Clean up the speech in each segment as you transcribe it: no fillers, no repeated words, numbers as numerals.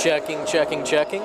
Checking, checking, checking.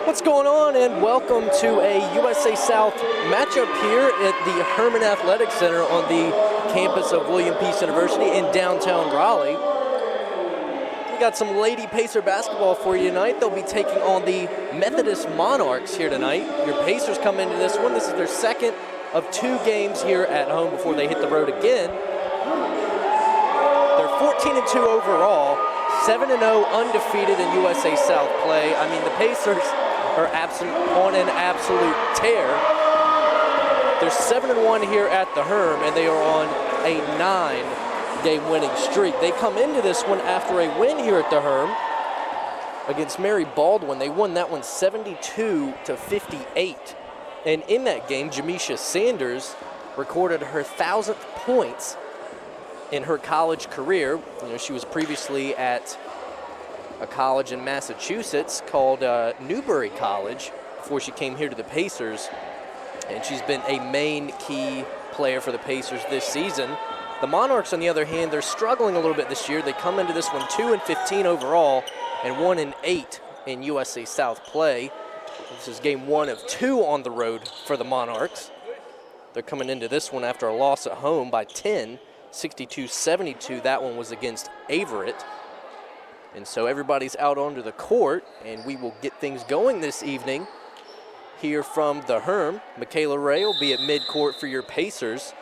What's going on, and welcome to a USA South matchup here at the Herman Athletic Center on the campus of William Peace University in downtown Raleigh. We got some Lady Pacer basketball for you tonight. They'll be taking on the Methodist Monarchs here tonight. Your Pacers come into this one. This is their second of 2 games here at home before they hit the road again. They're 14-2 overall, 7-0 undefeated in USA South play. I mean, the Pacers are on an absolute tear. They're 7-1 here at the Herm, and they are on a 9-game winning streak. They come into this one after a win here at the Herm against Mary Baldwin. They won that one 72-58. And in that game, Jamisha Sanders recorded her 1,000th points in her college career. You know, she was previously at a college in Massachusetts called Newbury College before she came here to the Pacers, and she's been a main key player for the Pacers this season. The Monarchs, on the other hand, they're struggling a little bit this year. They come into this one 2-15 overall and 1-8 in USA South play. This is game 1 of 2 on the road for the Monarchs. They're coming into this one after a loss at home by 10, 62-72. That one was against Averett. And so everybody's out onto the court, and we will get things going this evening here from the Herm. Michaela Ray will be at midcourt for your Pacers.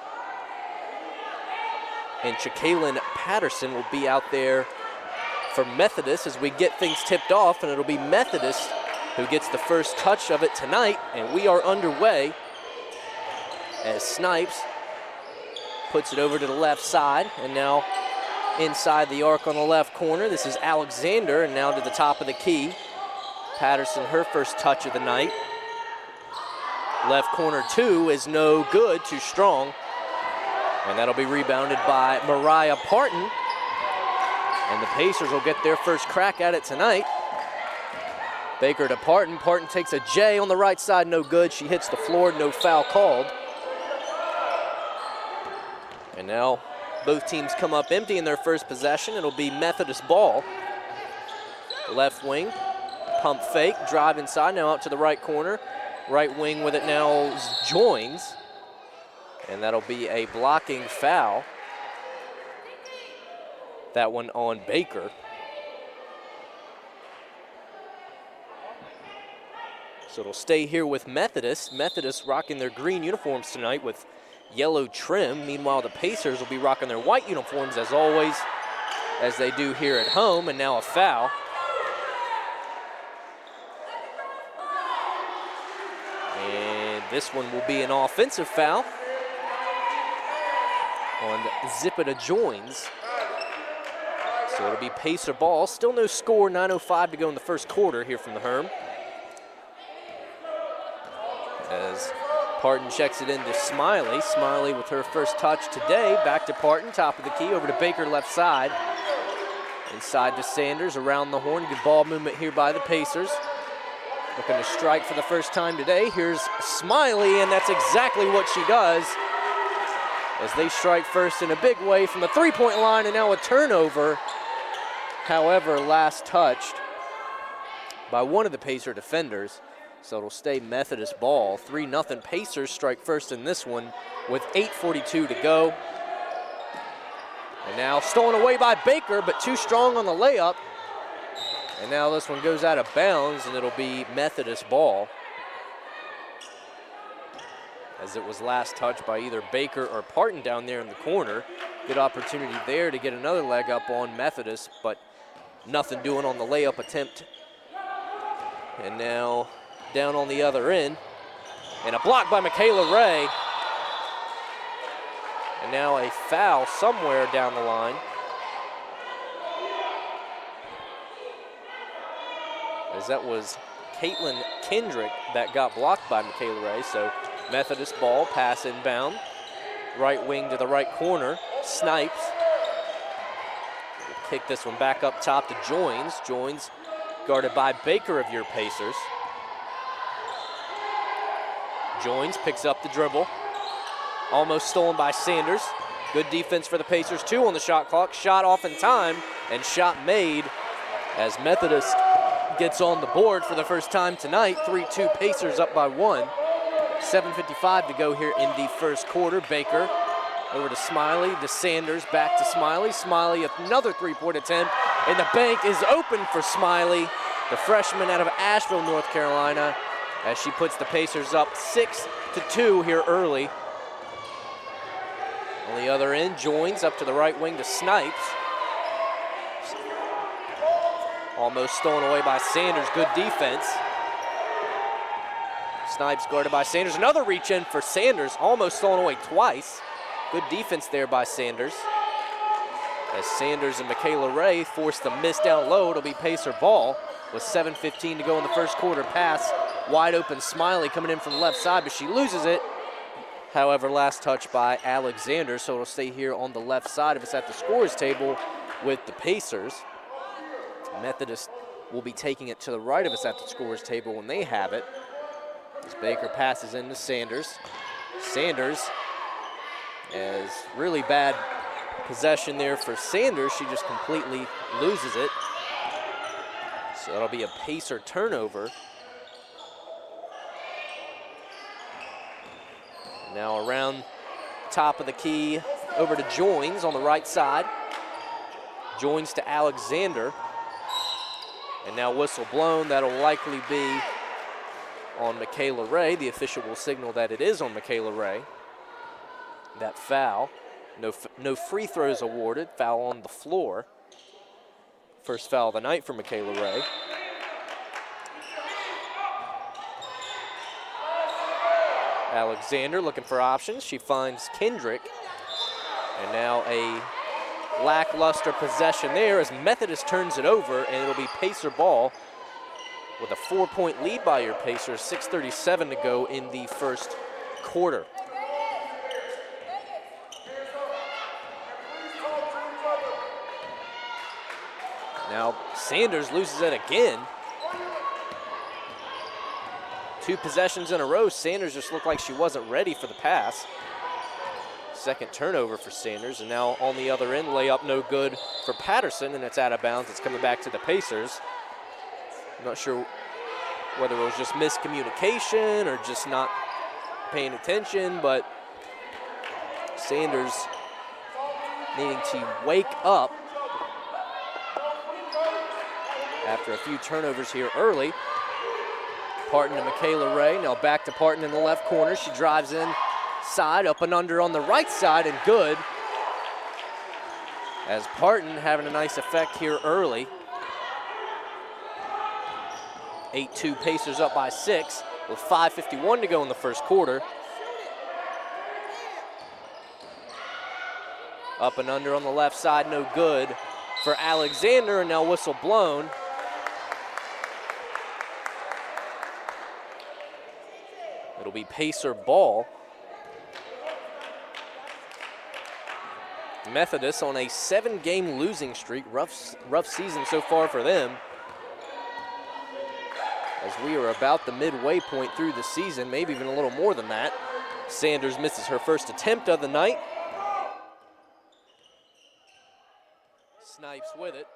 And Chakaylin Patterson will be out there for Methodist as we get things tipped off, and it'll be Methodist who gets the first touch of it tonight. And we are underway as Snipes puts it over to the left side, and now inside the arc on the left corner. This is Alexander, and now to the top of the key. Patterson, her first touch of the night. Left corner 2 is no good, too strong. And that'll be rebounded by Mariah Parton. And the Pacers will get their first crack at it tonight. Baker to Parton. Parton takes a J on the right side, no good. She hits the floor, no foul called. And now both teams come up empty in their first possession. It'll be Methodist ball. Left wing, pump fake, drive inside, now out to the right corner. Right wing with it now joins. And that'll be a blocking foul. That one on Baker. So it'll stay here with Methodist. Methodist rocking their green uniforms tonight with yellow trim. Meanwhile, the Pacers will be rocking their white uniforms as always, as they do here at home. And now a foul. And this one will be an offensive foul on Zipita Joins. So it'll be Pacer ball. Still no score, 9:05 to go in the first quarter here from the Herm. As Parton checks it into Smiley. Smiley with her first touch today. Back to Parton, top of the key, over to Baker left side. Inside to Sanders, around the horn. Good ball movement here by the Pacers. Looking to strike for the first time today. Here's Smiley, and that's exactly what she does, as they strike first in a big way from the three-point line, and now a turnover. However, last touched by one of the Pacer defenders. So it'll stay Methodist ball. 3-0 Pacers strike first in this one with 8:42 to go. And now stolen away by Baker, but too strong on the layup. And now this one goes out of bounds, and it'll be Methodist ball, as it was last touched by either Baker or Parton down there in the corner. Good opportunity there to get another leg up on Methodist, but nothing doing on the layup attempt. And now down on the other end, and a block by Michaela Ray. And now a foul somewhere down the line, as that was Caitlin Kendrick that got blocked by Michaela Ray. So Methodist ball, pass inbound, right wing to the right corner. Snipes will kick this one back up top to Joins. Joins guarded by Baker of your Pacers. Joins picks up the dribble. Almost stolen by Sanders. Good defense for the Pacers, 2 on the shot clock. Shot off in time, and shot made as Methodist gets on the board for the first time tonight. 3-2 Pacers up by 1. 7:55 to go here in the first quarter. Baker over to Smiley, to Sanders, back to Smiley. Smiley, another three-point attempt, and the bank is open for Smiley, the freshman out of Asheville, North Carolina, as she puts the Pacers up 6-2 here early. On the other end, Joins up to the right wing to Snipes. Almost stolen away by Sanders, good defense. Snipes guarded by Sanders, another reach in for Sanders, almost stolen away twice. Good defense there by Sanders. As Sanders and Michaela Ray force the miss down low, it'll be Pacer ball with 7:15 to go in the first quarter. Pass, wide open Smiley coming in from the left side, but she loses it. However, last touch by Alexander, so it'll stay here on the left side if it's at the scorer's table with the Pacers. Methodist will be taking it to the right of us at the scorer's table when they have it. As Baker passes into Sanders. Sanders, as really bad possession there for Sanders. She just completely loses it. So that'll be a Pacer turnover. Now around top of the key over to Joins on the right side. Joins to Alexander. And now whistle blown. That'll likely be on Michaela Ray. The official will signal that it is on Michaela Ray. That foul. No free throws awarded. Foul on the floor. First foul of the night for Michaela Ray. Alexander looking for options. She finds Kendrick. And now a lackluster possession there as Methodist turns it over, and it'll be Pacer ball with a 4-point lead by your Pacers. 6:37 to go in the first quarter. Now Sanders loses it again. 2 possessions in a row. Sanders just looked like she wasn't ready for the pass. Second turnover for Sanders, and now on the other end, layup no good for Patterson, and it's out of bounds. It's coming back to the Pacers. I'm not sure whether it was just miscommunication or just not paying attention, but Sanders needing to wake up after a few turnovers here early. Parton to Michaela Ray, now back to Parton in the left corner. She drives in side, up and under on the right side, and good. As Parton having a nice effect here early. 8-2 Pacers up by 6 with 5:51 to go in the first quarter. Up and under on the left side, no good for Alexander, and now whistle blown. It'll be Pacer ball. Methodist on a 7-game losing streak. Rough season so far for them. As we are about the midway point through the season, maybe even a little more than that. Sanders misses her first attempt of the night. Snipes with it.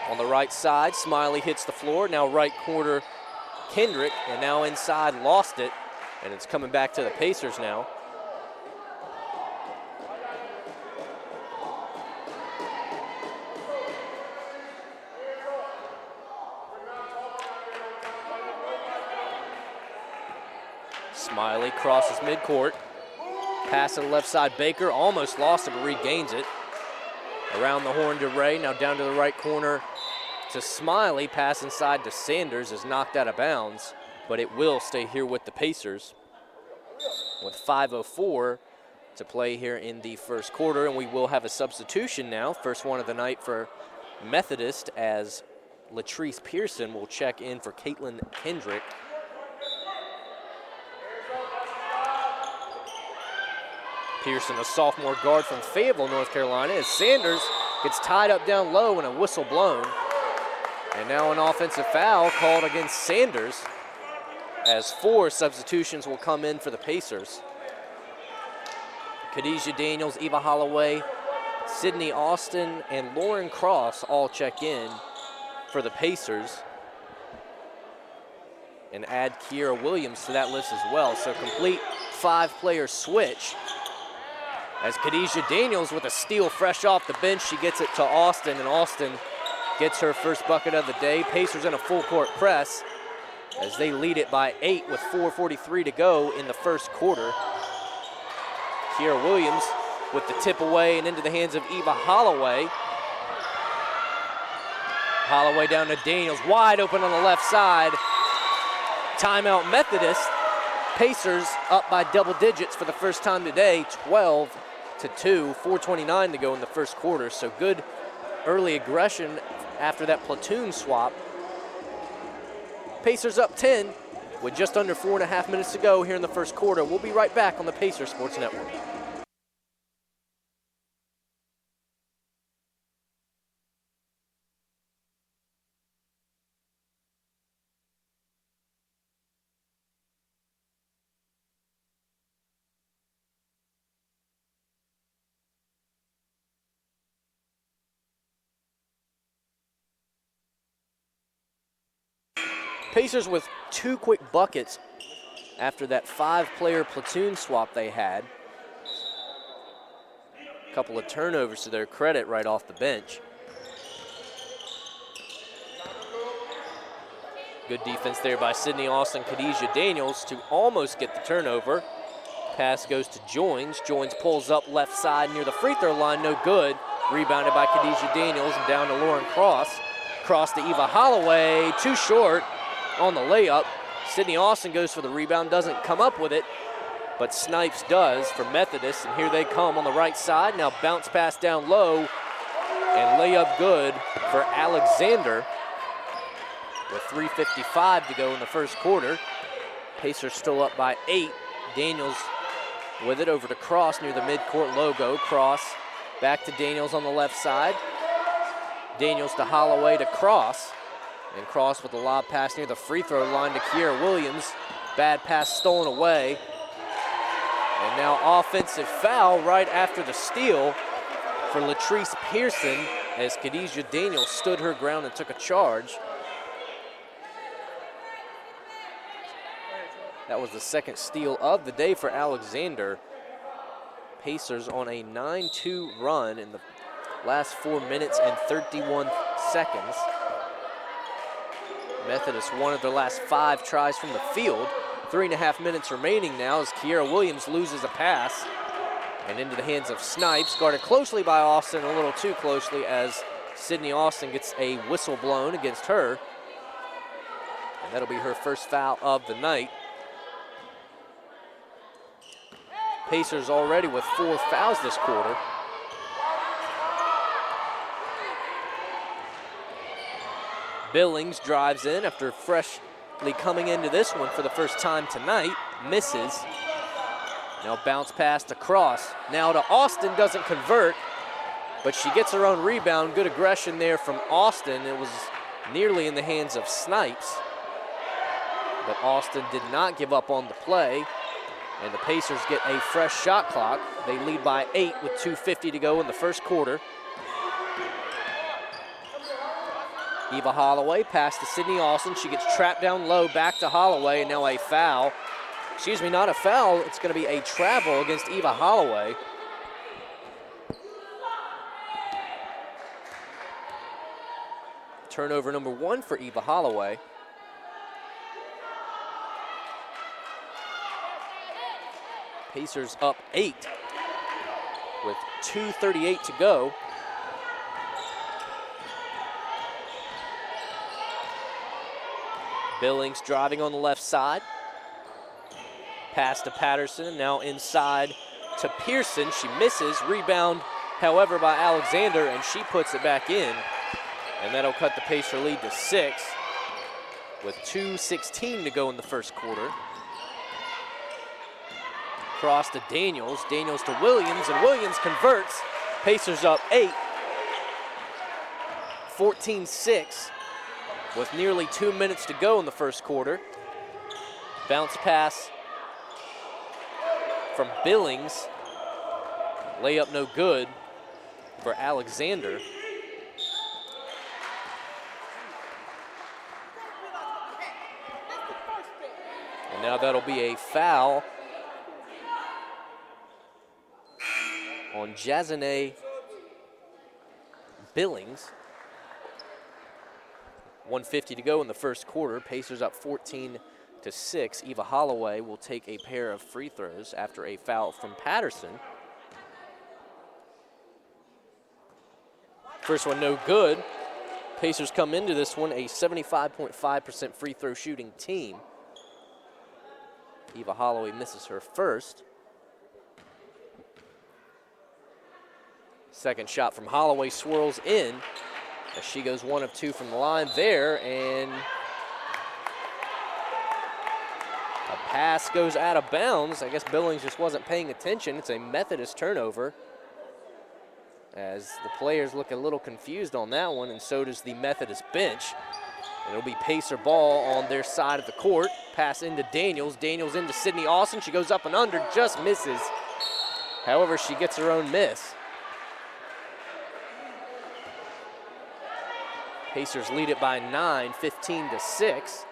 On the right side, Smiley hits the floor. Now right corner, Kendrick, and now inside, lost it. And it's coming back to the Pacers now. Smiley crosses midcourt. Pass to the left side, Baker almost lost it but regains it. Around the horn to Ray, now down to the right corner to Smiley. Pass inside to Sanders is knocked out of bounds, but it will stay here with the Pacers. With 5:04 to play here in the first quarter, and we will have a substitution now. First one of the night for Methodist, as Latrice Pearson will check in for Caitlin Kendrick. Pearson, a sophomore guard from Fayetteville, North Carolina, as Sanders gets tied up down low and a whistle blown. And now an offensive foul called against Sanders, as 4 substitutions will come in for the Pacers. Khadijah Daniels, Eva Holloway, Sydney Austin, and Lauren Cross all check in for the Pacers. And add Kiera Williams to that list as well. So complete 5-player switch. As Khadijah Daniels with a steal fresh off the bench, she gets it to Austin, and Austin gets her first bucket of the day. Pacers in a full court press as they lead it by 8 with 4:43 to go in the first quarter. Kiera Williams with the tip away and into the hands of Eva Holloway. Holloway down to Daniels, wide open on the left side. Timeout Methodist. Pacers up by double digits for the first time today, 12-2, 4:29 to go in the first quarter. So good early aggression after that platoon swap. Pacers up 10 with just under 4.5 minutes to go here in the first quarter. We'll be right back on the Pacers Sports Network. Pacers with 2 quick buckets after that 5-player platoon swap they had. A couple of turnovers to their credit right off the bench. Good defense there by Sydney Austin, Khadijah Daniels to almost get the turnover. Pass goes to Joins. Joins pulls up left side near the free throw line, no good. Rebounded by Khadijah Daniels and down to Lauren Cross. Cross to Eva Holloway, too short on the layup. Sydney Austin goes for the rebound, doesn't come up with it, but Snipes does for Methodist, and here they come on the right side. Now bounce pass down low, and layup good for Alexander with 3:55 to go in the first quarter. Pacers still up by 8. Daniels with it over to Cross near the midcourt logo. Cross back to Daniels on the left side. Daniels to Holloway to Cross. And Cross with a lob pass near the free throw line to Kiera Williams. Bad pass stolen away. And now offensive foul right after the steal for Latrice Pearson as Khadijah Daniels stood her ground and took a charge. That was the second steal of the day for Alexander. Pacers on a 9-2 run in the last 4 minutes and 31 seconds. Methodist won of their last 5 tries from the field. 3.5 minutes remaining now as Kiera Williams loses a pass. And into the hands of Snipes, guarded closely by Austin, a little too closely as Sydney Austin gets a whistle blown against her. And that'll be her first foul of the night. Pacers already with 4 fouls this quarter. Billings drives in after freshly coming into this one for the first time tonight. Misses. Now bounce pass to Cross. Now to Austin, doesn't convert, but she gets her own rebound. Good aggression there from Austin. It was nearly in the hands of Snipes, but Austin did not give up on the play, and the Pacers get a fresh shot clock. They lead by 8 with 2:50 to go in the first quarter. Eva Holloway, pass to Sydney Austin. She gets trapped down low, back to Holloway, and now a foul. Excuse me, not a foul. It's going to be a travel against Eva Holloway. Turnover number 1 for Eva Holloway. Pacers up 8 with 2:38 to go. Billings driving on the left side. Pass to Patterson, now inside to Pearson. She misses, rebound, however, by Alexander, and she puts it back in. And that'll cut the Pacer lead to 6 with 2:16 to go in the first quarter. Cross to Daniels, Daniels to Williams, and Williams converts. Pacers up 8, 14-6. With nearly 2 minutes to go in the first quarter. Bounce pass from Billings. Layup no good for Alexander. And now that'll be a foul on Jazane Billings. 1:50 to go in the first quarter. Pacers up 14-6. Eva Holloway will take a pair of free throws after a foul from Patterson. First one no good. Pacers come into this one a 75.5% free throw shooting team. Eva Holloway misses her first. Second shot from Holloway swirls in as she goes 1 of 2 from the line there, and a pass goes out of bounds. I guess Billings just wasn't paying attention. It's a Methodist turnover as the players look a little confused on that one, and so does the Methodist bench. And it'll be Pacer ball on their side of the court. Pass into Daniels. Daniels into Sydney Austin. She goes up and under, just misses. However, she gets her own miss. Pacers lead it by 9, 15-6.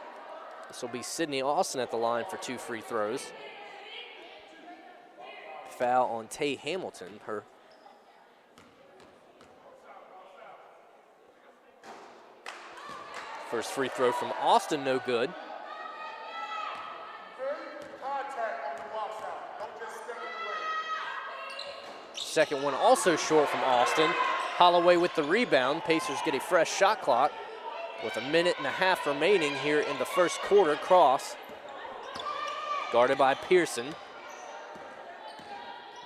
This will be Sydney Austin at the line for 2 free throws. Foul on Tay Hamilton. Her first free throw from Austin, no good. Second one also short from Austin. Holloway with the rebound. Pacers get a fresh shot clock with 1.5 minutes remaining here in the first quarter. Cross guarded by Pearson.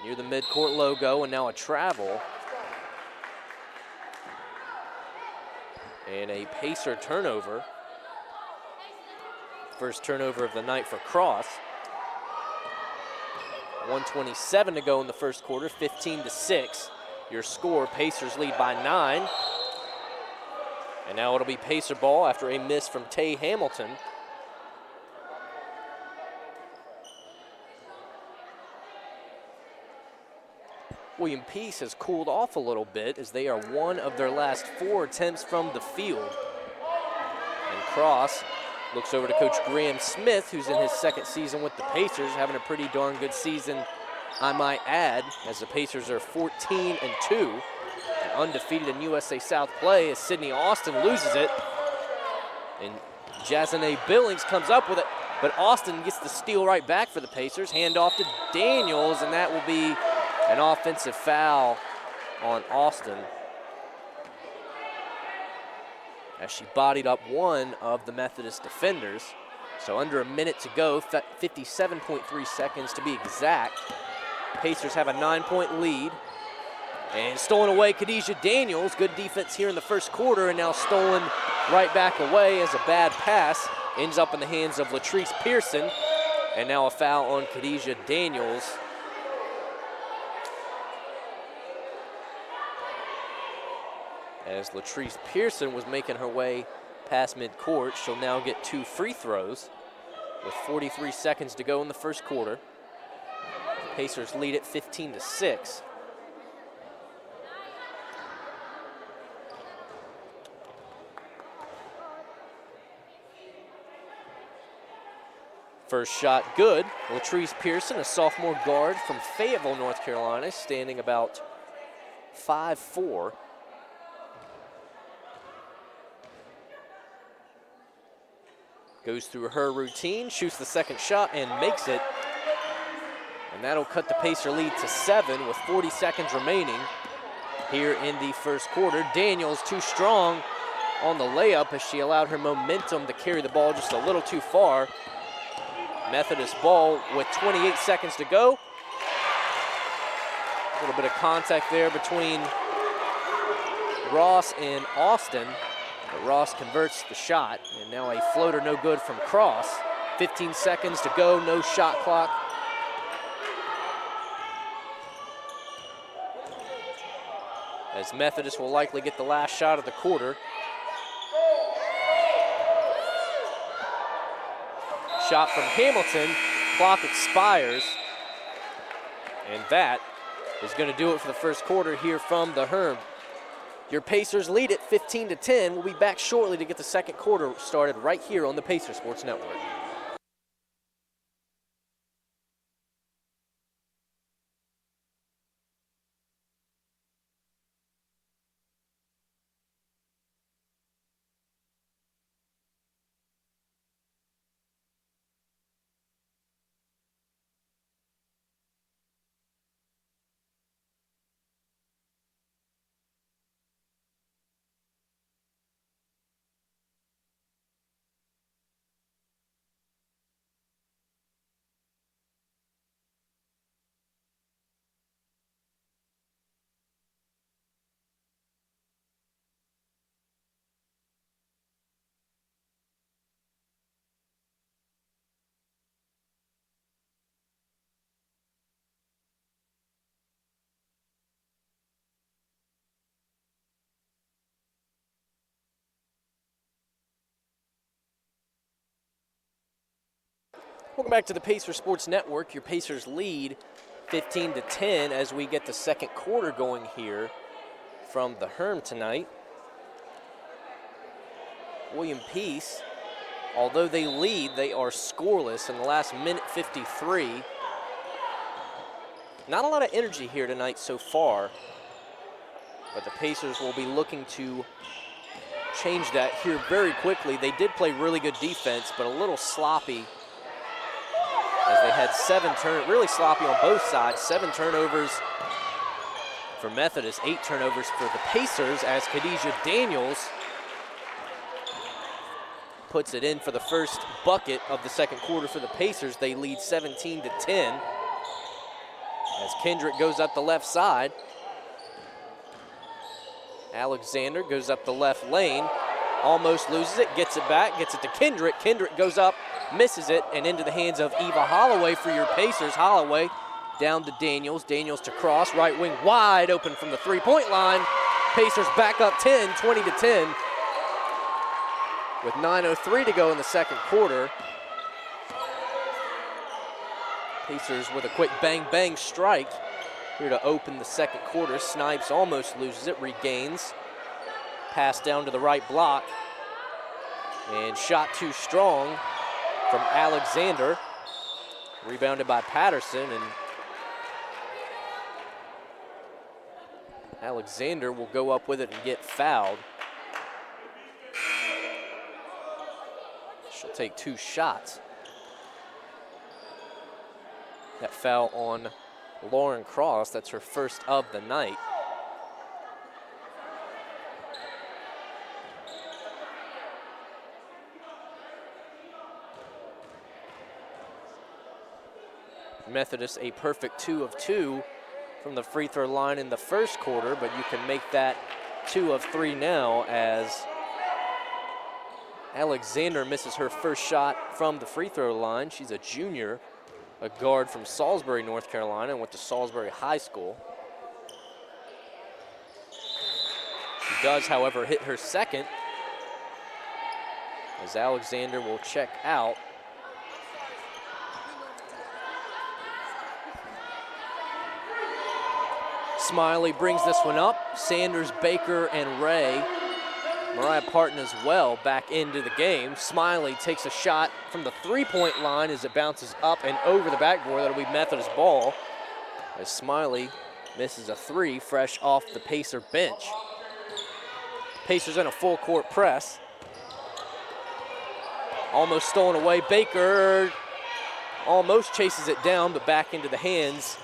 Near the midcourt logo, and now a travel. And a Pacer turnover. First turnover of the night for Cross. 1:27 to go in the first quarter, 15-6. Your score, Pacers lead by 9. And now it'll be Pacer ball after a miss from Tay Hamilton. William Peace has cooled off a little bit as they are 1 of their last 4 attempts from the field. And Cross looks over to Coach Graham Smith, who's in his 2nd season with the Pacers, having a pretty darn good season, I might add, as the Pacers are 14-2 and undefeated in USA South play as Sydney Austin loses it. And Jazane Billings comes up with it, but Austin gets the steal right back for the Pacers. Handoff to Daniels, and that will be an offensive foul on Austin as she bodied up one of the Methodist defenders. So under 1 minute to go, 57.3 seconds to be exact. Pacers have a 9-point lead. And stolen away, Khadijah Daniels. Good defense here in the first quarter, and now stolen right back away as a bad pass ends up in the hands of Latrice Pearson. And now a foul on Khadijah Daniels. As Latrice Pearson was making her way past midcourt, she'll now get 2 free throws with 43 seconds to go in the first quarter. Pacers lead it 15-6. First shot good. Latrice Pearson, a sophomore guard from Fayetteville, North Carolina, standing about 5'4". Goes through her routine, shoots the second shot, and makes it. And that'll cut the Pacer lead to 7 with 40 seconds remaining here in the first quarter. Daniels too strong on the layup as she allowed her momentum to carry the ball just a little too far. Methodist ball with 28 seconds to go. A little bit of contact there between Ross and Austin. But Ross converts the shot, and now a floater no good from Cross. 15 seconds to go, no shot clock. As Methodist will likely get the last shot of the quarter. Shot from Hamilton, clock expires. And that is going to do it for the first quarter here from the Herm. Your Pacers lead it 15-10. We'll be back shortly to get the second quarter started right here on the Pacer Sports Network. Welcome back to the Pacers Sports Network. Your Pacers lead 15-10 as we get the second quarter going here from the Herm tonight. William Peace, although they lead, they are scoreless in the last minute 53. Not a lot of energy here tonight so far, but the Pacers will be looking to change that here very quickly. They did play really good defense, but a little sloppy as they had really sloppy on both sides. 7 turnovers for Methodist, 8 turnovers for the Pacers as Khadijah Daniels puts it in for the first bucket of the second quarter for the Pacers. They lead 17-10 as Kendrick goes up the left side. Alexander goes up the left lane, almost loses it, gets it back, gets it to Kendrick. Kendrick goes up, misses it, and into the hands of Eva Holloway for your Pacers. Holloway down to Daniels. Daniels to Cross, right wing wide open from the three-point line. Pacers back up 10, 20-10. With 9:03 to go in the second quarter. Pacers with a quick bang-bang strike here to open the second quarter. Snipes almost loses it, regains. Pass down to the right block. And shot too strong from Alexander. Rebounded by Patterson, and Alexander will go up with it and get fouled. She'll take 2 shots. That foul on Lauren Cross. That's her first of the night. Methodist a perfect 2 of 2 from the free throw line in the first quarter, but you can make that 2 of 3 now as Alexander misses her first shot from the free throw line. She's a junior, a guard from Salisbury, North Carolina, and went to Salisbury High School. She does, however, hit her second as Alexander will check out. Smiley brings this one up. Sanders, Baker, and Ray. Mariah Parton as well back into the game. Smiley takes a shot from the three-point line as it bounces up and over the backboard. That'll be Methodist ball as Smiley misses a 3 fresh off the Pacer bench. Pacers in a full court press. Almost stolen away. Baker almost chases it down, but back into the hands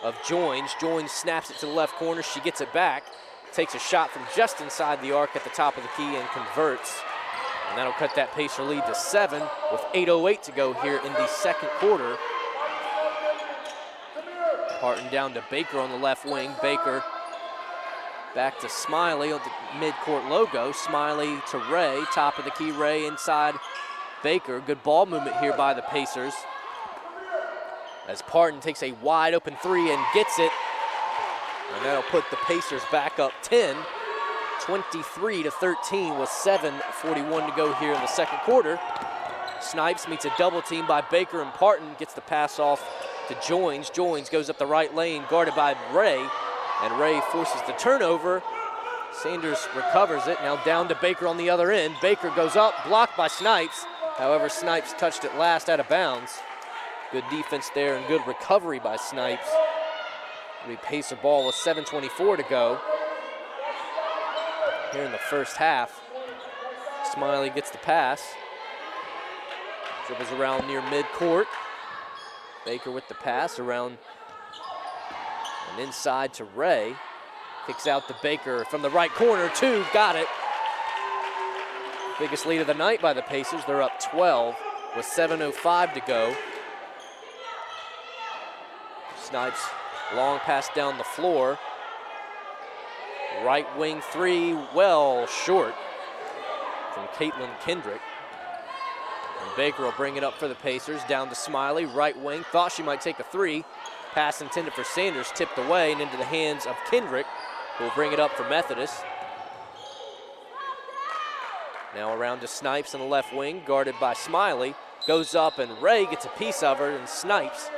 of Joins. Joins snaps it to the left corner. She gets it back. Takes a shot from just inside the arc at the top of the key and converts. And that'll cut that Pacer lead to 7 with 8:08 to go here in the second quarter. Parton down to Baker on the left wing. Baker back to Smiley on the mid-court logo. Smiley to Ray, top of the key. Ray inside Baker. Good ball movement here by the Pacers as Parton takes a wide open 3 and gets it. And that'll put the Pacers back up 10, 23-13 with 7:41 to go here in the second quarter. Snipes meets a double team by Baker and Parton, gets the pass off to Joins. Joins goes up the right lane, guarded by Ray, and Ray forces the turnover. Sanders recovers it, now down to Baker on the other end. Baker goes up, blocked by Snipes. However, Snipes touched it last out of bounds. Good defense there and good recovery by Snipes. We Pacer ball with 7:24 to go here in the first half. Smiley gets the pass. Dribbles around near midcourt. Baker with the pass around and inside to Ray. Kicks out to Baker from the right corner. 2, got it. Biggest lead of the night by the Pacers. They're up 12 with 7:05 to go. Snipes, long pass down the floor. Right wing 3, well short from Caitlin Kendrick. And Baker will bring it up for the Pacers, down to Smiley, right wing. Thought she might take a 3. Pass intended for Sanders, tipped away and into the hands of Kendrick, who will bring it up for Methodist. Now around to Snipes on the left wing, guarded by Smiley. goes up, and Ray gets a piece of her, and Snipes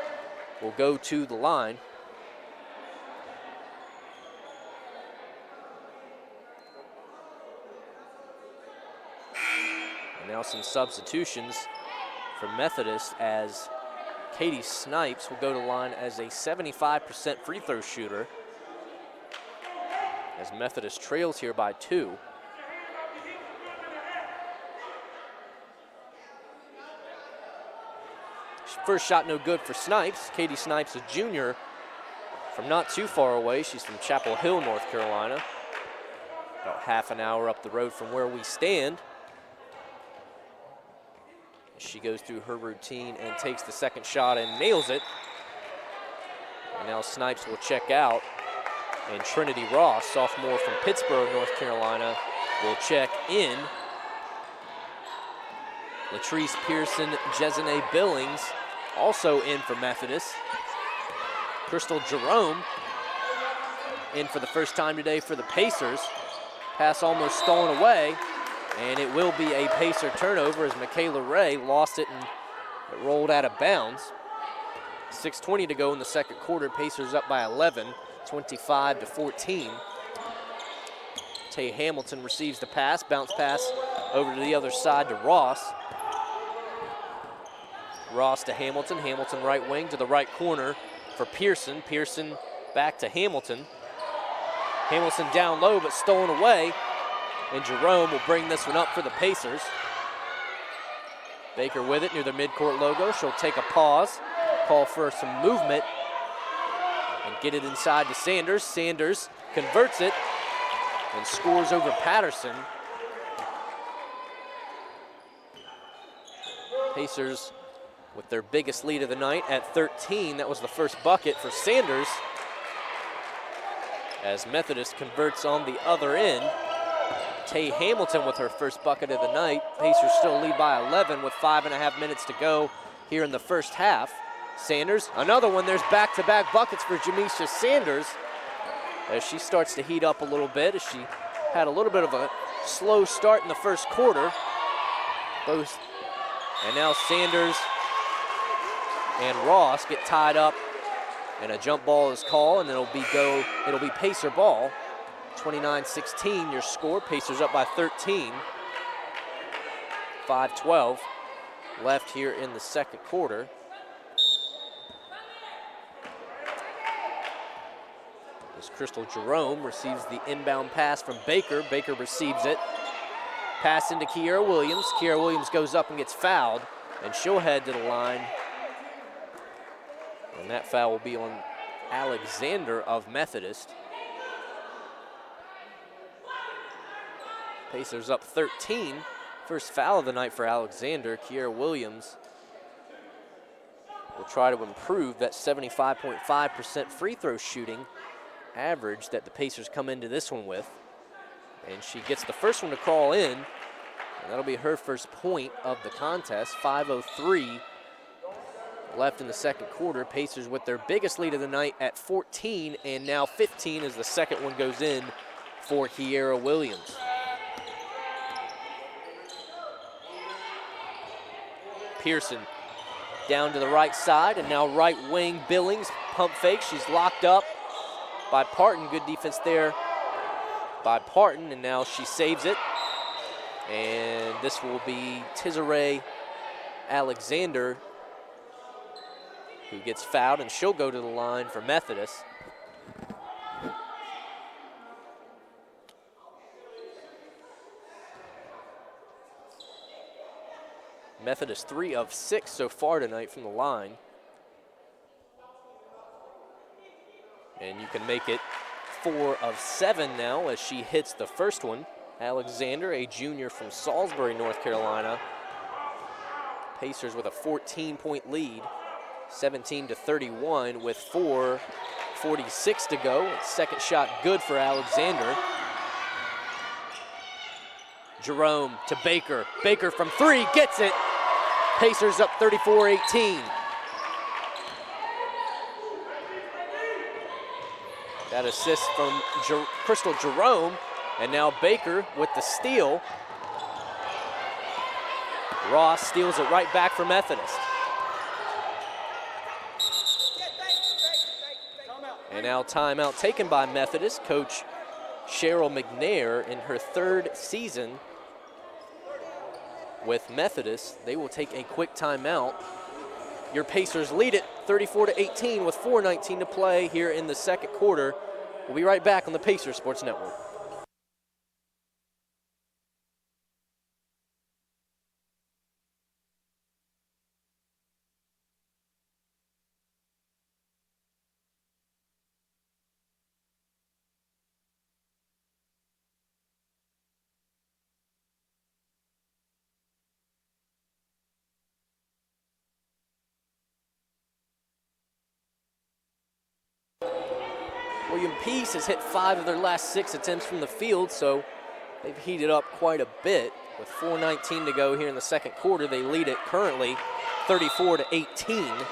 will go to the line. And now some substitutions for Methodist, as Katie Snipes will go to the line as a 75% free throw shooter, as Methodist trails here by 2. First shot no good for Snipes. Katie Snipes, a junior from not too far away. She's from Chapel Hill, North Carolina, about half an hour up the road from where we stand. She goes through her routine and takes the second shot and nails it. And now Snipes will check out, and Trinity Ross, sophomore from Pittsburgh, North Carolina, will check in. Latrice Pearson, Jezene Billings also in for Methodist. Crystal Jerome in for the first time today for the Pacers. Pass almost stolen away, and it will be a Pacer turnover as Michaela Ray lost it and it rolled out of bounds. 6:20 to go in the second quarter. Pacers up by 11, 25-14. Tay Hamilton receives the pass, bounce pass over to the other side to Ross. Ross to Hamilton, Hamilton right wing to the right corner for Pearson. Pearson back to Hamilton. Hamilton down low but stolen away, and Jerome will bring this one up for the Pacers. Baker with it near the midcourt logo. She'll take a pause, call for some movement, and get it inside to Sanders. Sanders converts it and scores over Patterson. Pacers with their biggest lead of the night at 13. That was the first bucket for Sanders, as Methodist converts on the other end. Tay Hamilton with her first bucket of the night. Pacers still lead by 11 with 5.5 minutes to go here in the first half. Sanders, another one. There's back-to-back buckets for Jamisha Sanders as she starts to heat up a little bit, as she had a little bit of a slow start in the first quarter. And now Sanders and Ross get tied up, and a jump ball is called, and it'll be Pacer ball. 29-16 your score. Pacers up by 13. 5:12 left here in the second quarter. As Crystal Jerome receives the inbound pass from Baker. Baker receives it. Pass into Kiera Williams. Kiera Williams goes up and gets fouled, and she'll head to the line. And that foul will be on Alexander of Methodist. Pacers up 13. First foul of the night for Alexander. Kiera Williams will try to improve that 75.5% free throw shooting average that the Pacers come into this one with. And she gets the first one to crawl in, and that'll be her first point of the contest. 5:03 left in the second quarter. Pacers with their biggest lead of the night at 14, and now 15 as the second one goes in for Kiera Williams. Pearson down to the right side, and now right wing Billings, pump fake. She's locked up by Parton. Good defense there by Parton, and now she saves it. And this will be Tizere Alexander who gets fouled, and she'll go to the line for Methodist. Methodist 3 of 6 so far tonight from the line. And you can make it 4 of 7 now as she hits the first one. Alexander, a junior from Salisbury, North Carolina. Pacers with a 14-point lead, 17-31 with 4:46 to go. Second shot good for Alexander. Jerome to Baker. Baker from 3 gets it. Pacers up 34-18. That assist from Crystal Jerome, and now Baker with the steal. Ross steals it right back for Methodist. And now timeout taken by Methodist. Coach Cheryl McNair in her 3rd season with Methodist. They will take a quick timeout. Your Pacers lead it 34-18 with 4:19 to play here in the second quarter. We'll be right back on the Pacers Sports Network. William Peace has hit 5 of their last 6 attempts from the field, so they've heated up quite a bit. With 4:19 to go here in the second quarter, they lead it currently 34-18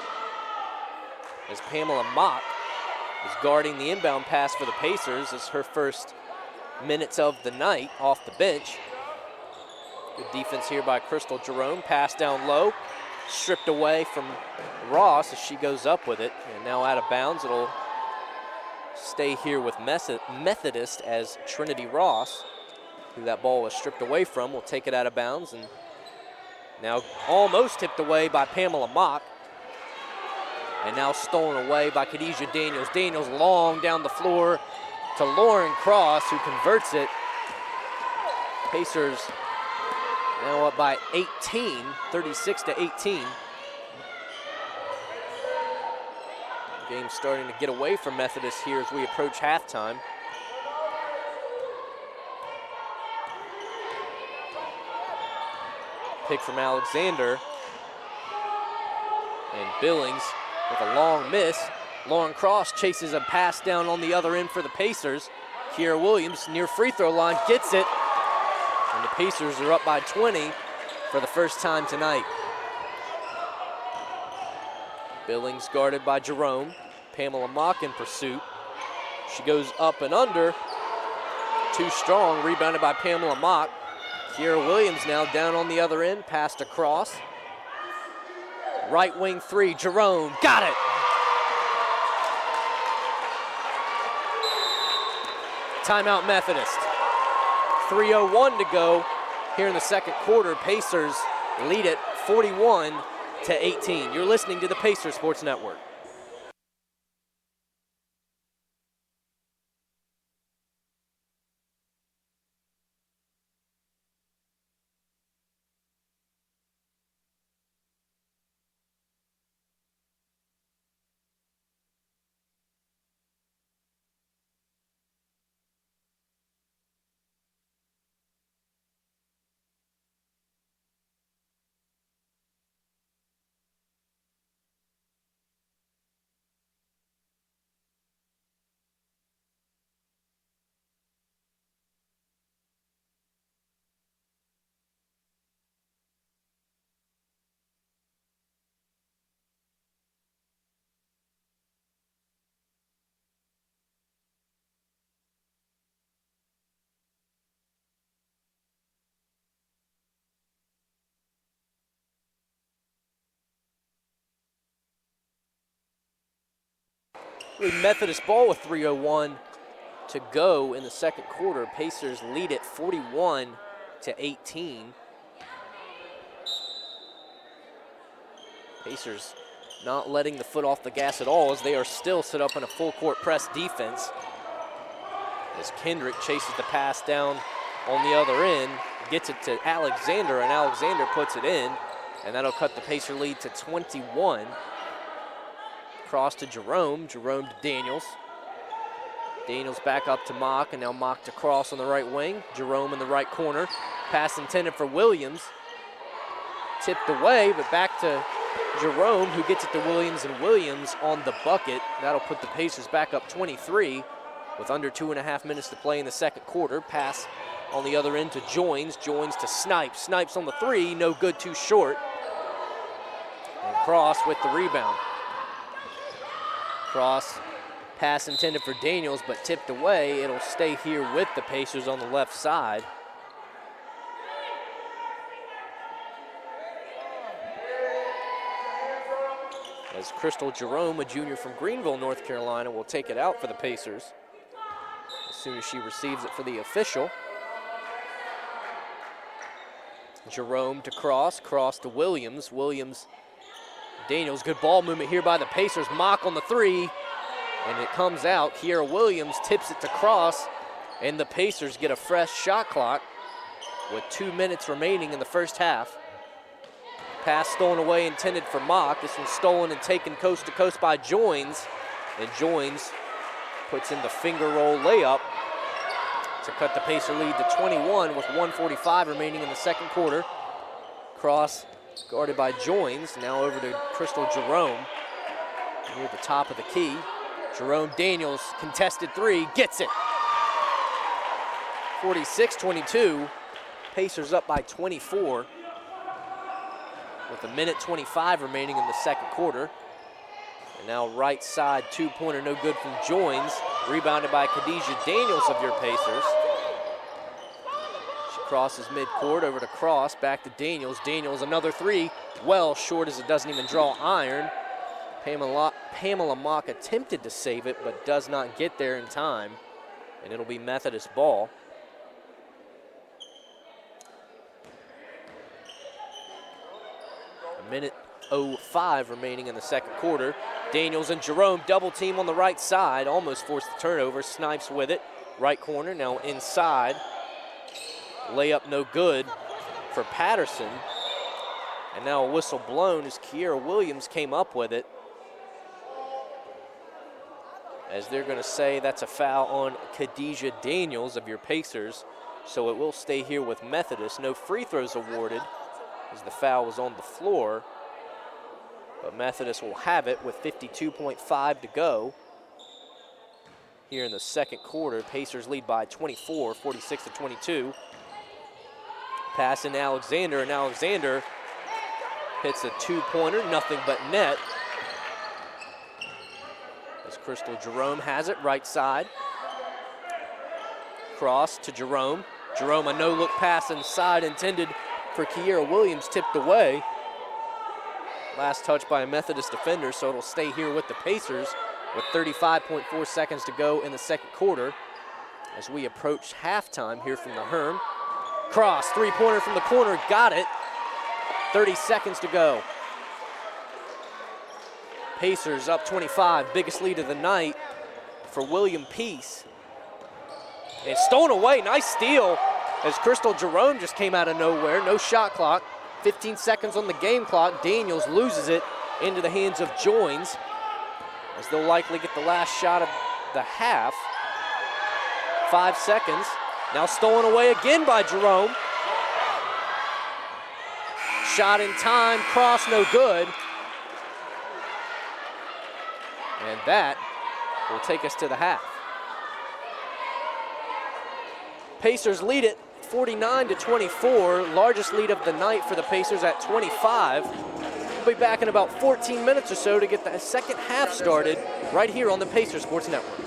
as Pamela Mock is guarding the inbound pass for the Pacers. It's her first minutes of the night off the bench. Good defense here by Crystal Jerome. Pass down low, stripped away from Ross as she goes up with it. And now out of bounds, it'll stay here with Methodist as Trinity Ross, who that ball was stripped away from, will take it out of bounds. And now almost tipped away by Pamela Mock. And now stolen away by Khadijah Daniels. Daniels long down the floor to Lauren Cross, who converts it. Pacers now up by 18, 36-18. Game starting to get away from Methodist here as we approach halftime. Pick from Alexander. And Billings with a long miss. Lauren Cross chases a pass down on the other end for the Pacers. Kiera Williams near free throw line gets it. And the Pacers are up by 20 for the first time tonight. Billings guarded by Jerome. Pamela Mock in pursuit. She goes up and under. Too strong, rebounded by Pamela Mock. Kiera Williams now down on the other end, passed across. Right wing 3, Jerome, got it! Timeout Methodist. 3:01 to go here in the second quarter. Pacers lead it 41-18. You're listening to the Pacers Sports Network. Methodist ball with 3:01 to go in the second quarter. Pacers lead it 41-18. Pacers not letting the foot off the gas at all as they are still set up in a full court press defense. As Kendrick chases the pass down on the other end, gets it to Alexander, and Alexander puts it in, and that'll cut the Pacer lead to 21. Cross to Jerome, Jerome to Daniels. Daniels back up to Mock, and now Mock to Cross on the right wing. Jerome in the right corner. Pass intended for Williams. Tipped away, but back to Jerome, who gets it to Williams, and Williams on the bucket. That'll put the Pacers back up 23 with under 2.5 minutes to play in the second quarter. Pass on the other end to Joins. Joins to Snipes. Snipes on the 3, no good, too short. And Cross with the rebound. Cross, pass intended for Daniels, but tipped away. It'll stay here with the Pacers on the left side. as Crystal Jerome, a junior from Greenville, North Carolina, will take it out for the Pacers as soon as she receives it for the official. Jerome to Cross to Williams. Daniels, good ball movement here by the Pacers. Mock on the three, and it comes out. Kiera Williams tips it to Cross, and the Pacers get a fresh shot clock with 2 minutes remaining in the first half. Pass stolen away, intended for Mock. This one's stolen and taken coast to coast by Joins, and Joins puts in the finger roll layup to cut the Pacer lead to 21 with 1:45 remaining in the second quarter. Cross guarded by Joins, now over to Crystal Jerome near the top of the key. Jerome Daniels, contested three, gets it. 46-22, Pacers up by 24 with 1:25 remaining in the second quarter. And now right side two-pointer, no good from Joins, rebounded by Khadijah Daniels of your Pacers. She crosses midcourt over to Cross, back to Daniels. Daniels, another three, well short as it doesn't even draw iron. Pamela Mock attempted to save it, but does not get there in time, and it'll be Methodist ball. A minute 05 remaining in the second quarter. Daniels and Jerome double team on the right side, almost forced the turnover. Snipes with it, right corner, now inside. Layup no good for Patterson. And now a whistle blown as Kiera Williams came up with it, as they're going to say that's a foul on Khadijah Daniels of your Pacers. So it will stay here with Methodist. No free throws awarded as the foul was on the floor. But Methodist will have it with 52.5 to go here in the second quarter. Pacers lead by 24, 46-22. Pass in Alexander, and Alexander hits a two-pointer, nothing but net. As Crystal Jerome has it, right side. Cross to Jerome. Jerome, a no-look pass inside intended for Kiera Williams, tipped away. Last touch by a Methodist defender, so it'll stay here with the Pacers with 35.4 seconds to go in the second quarter as we approach halftime here from the Herm. Cross, three-pointer from the corner, got it. 30 seconds to go. Pacers up 25, biggest lead of the night for William Peace. And stolen away, nice steal as Crystal Jerome just came out of nowhere, no shot clock. 15 seconds on the game clock. Daniels loses it into the hands of Joins, as they'll likely get the last shot of the half. 5 seconds. Now stolen away again by Jerome. Shot in time, cross no good. And that will take us to the half. Pacers lead it 49-24, largest lead of the night for the Pacers at 25. We'll be back in about 14 minutes or so to get the second half started right here on the Pacers Sports Network.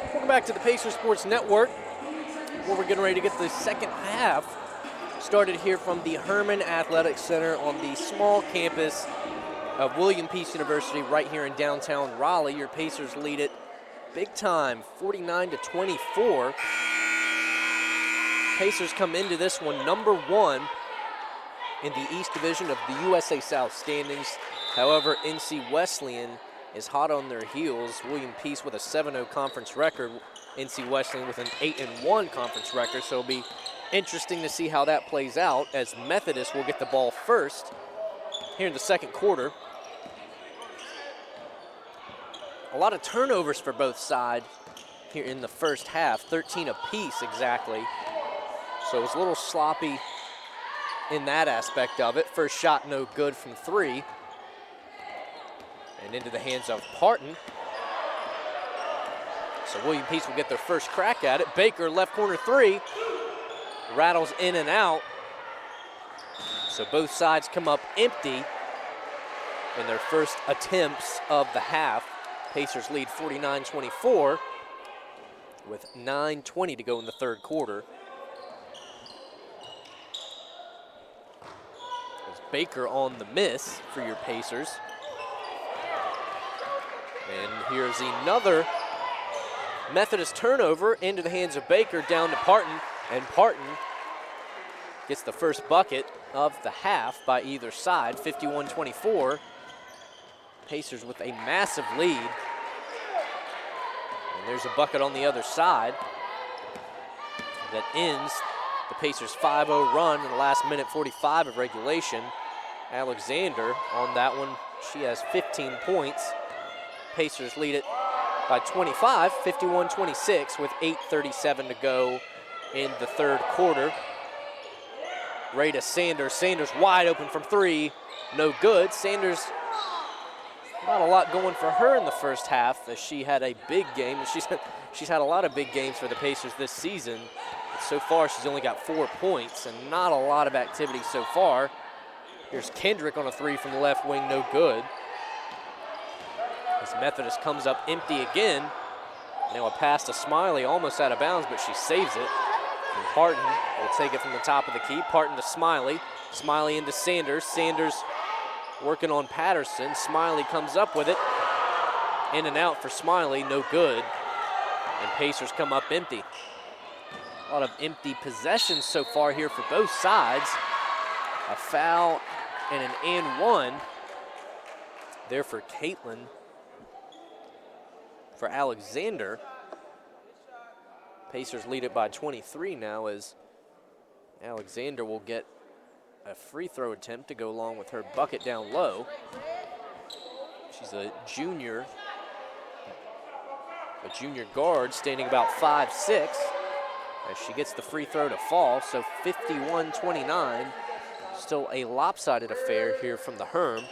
Welcome back to the Pacers Sports Network, where we're getting ready to get the second half started here from the Herman Athletic Center on the small campus of William Peace University right here in downtown Raleigh. Your Pacers lead it big time, 49-24. Pacers come into this one number 1 in the East Division of the USA South standings. However, NC Wesleyan is hot on their heels. William Peace with a 7-0 conference record. NC Wesleyan with an 8-1 conference record. So it'll be interesting to see how that plays out, as Methodist will get the ball first here in the second quarter. A lot of turnovers for both sides here in the first half, 13 apiece exactly. So it was a little sloppy in that aspect of it. First shot no good from 3. And into the hands of Parton. So William Peace will get their first crack at it. Baker, left corner 3. Rattles in and out. So both sides come up empty in their first attempts of the half. Pacers lead 49-24 with 9:20 to go in the third quarter. There's Baker on the miss for your Pacers. And here's another Methodist turnover into the hands of Baker, down to Parton, and Parton gets the first bucket of the half by either side, 51-24. Pacers with a massive lead. And there's a bucket on the other side that ends the Pacers' 5-0 run in the last minute 45 of regulation. Alexander on that one, she has 15 points. Pacers lead it by 25, 51-26 with 8:37 to go in the third quarter. Right to Sanders. Sanders wide open from 3, no good. Sanders, not a lot going for her in the first half, as she had a big game. She's had a lot of big games for the Pacers this season. So far, she's only got 4 points and not a lot of activity so far. Here's Kendrick on a 3 from the left wing, no good. As Methodist comes up empty again. Now a pass to Smiley, almost out of bounds, but she saves it. And Parton will take it from the top of the key. Parton to Smiley. Smiley into Sanders. Sanders working on Patterson. Smiley comes up with it. In and out for Smiley, no good. And Pacers come up empty. A lot of empty possessions so far here for both sides. A foul and an and one there for Caitlin. For Alexander. Pacers lead it by 23 now, as Alexander will get a free throw attempt to go along with her bucket down low. She's a junior guard, standing about 5'6", as she gets the free throw to fall. So 51-29, still a lopsided affair here from the Herm,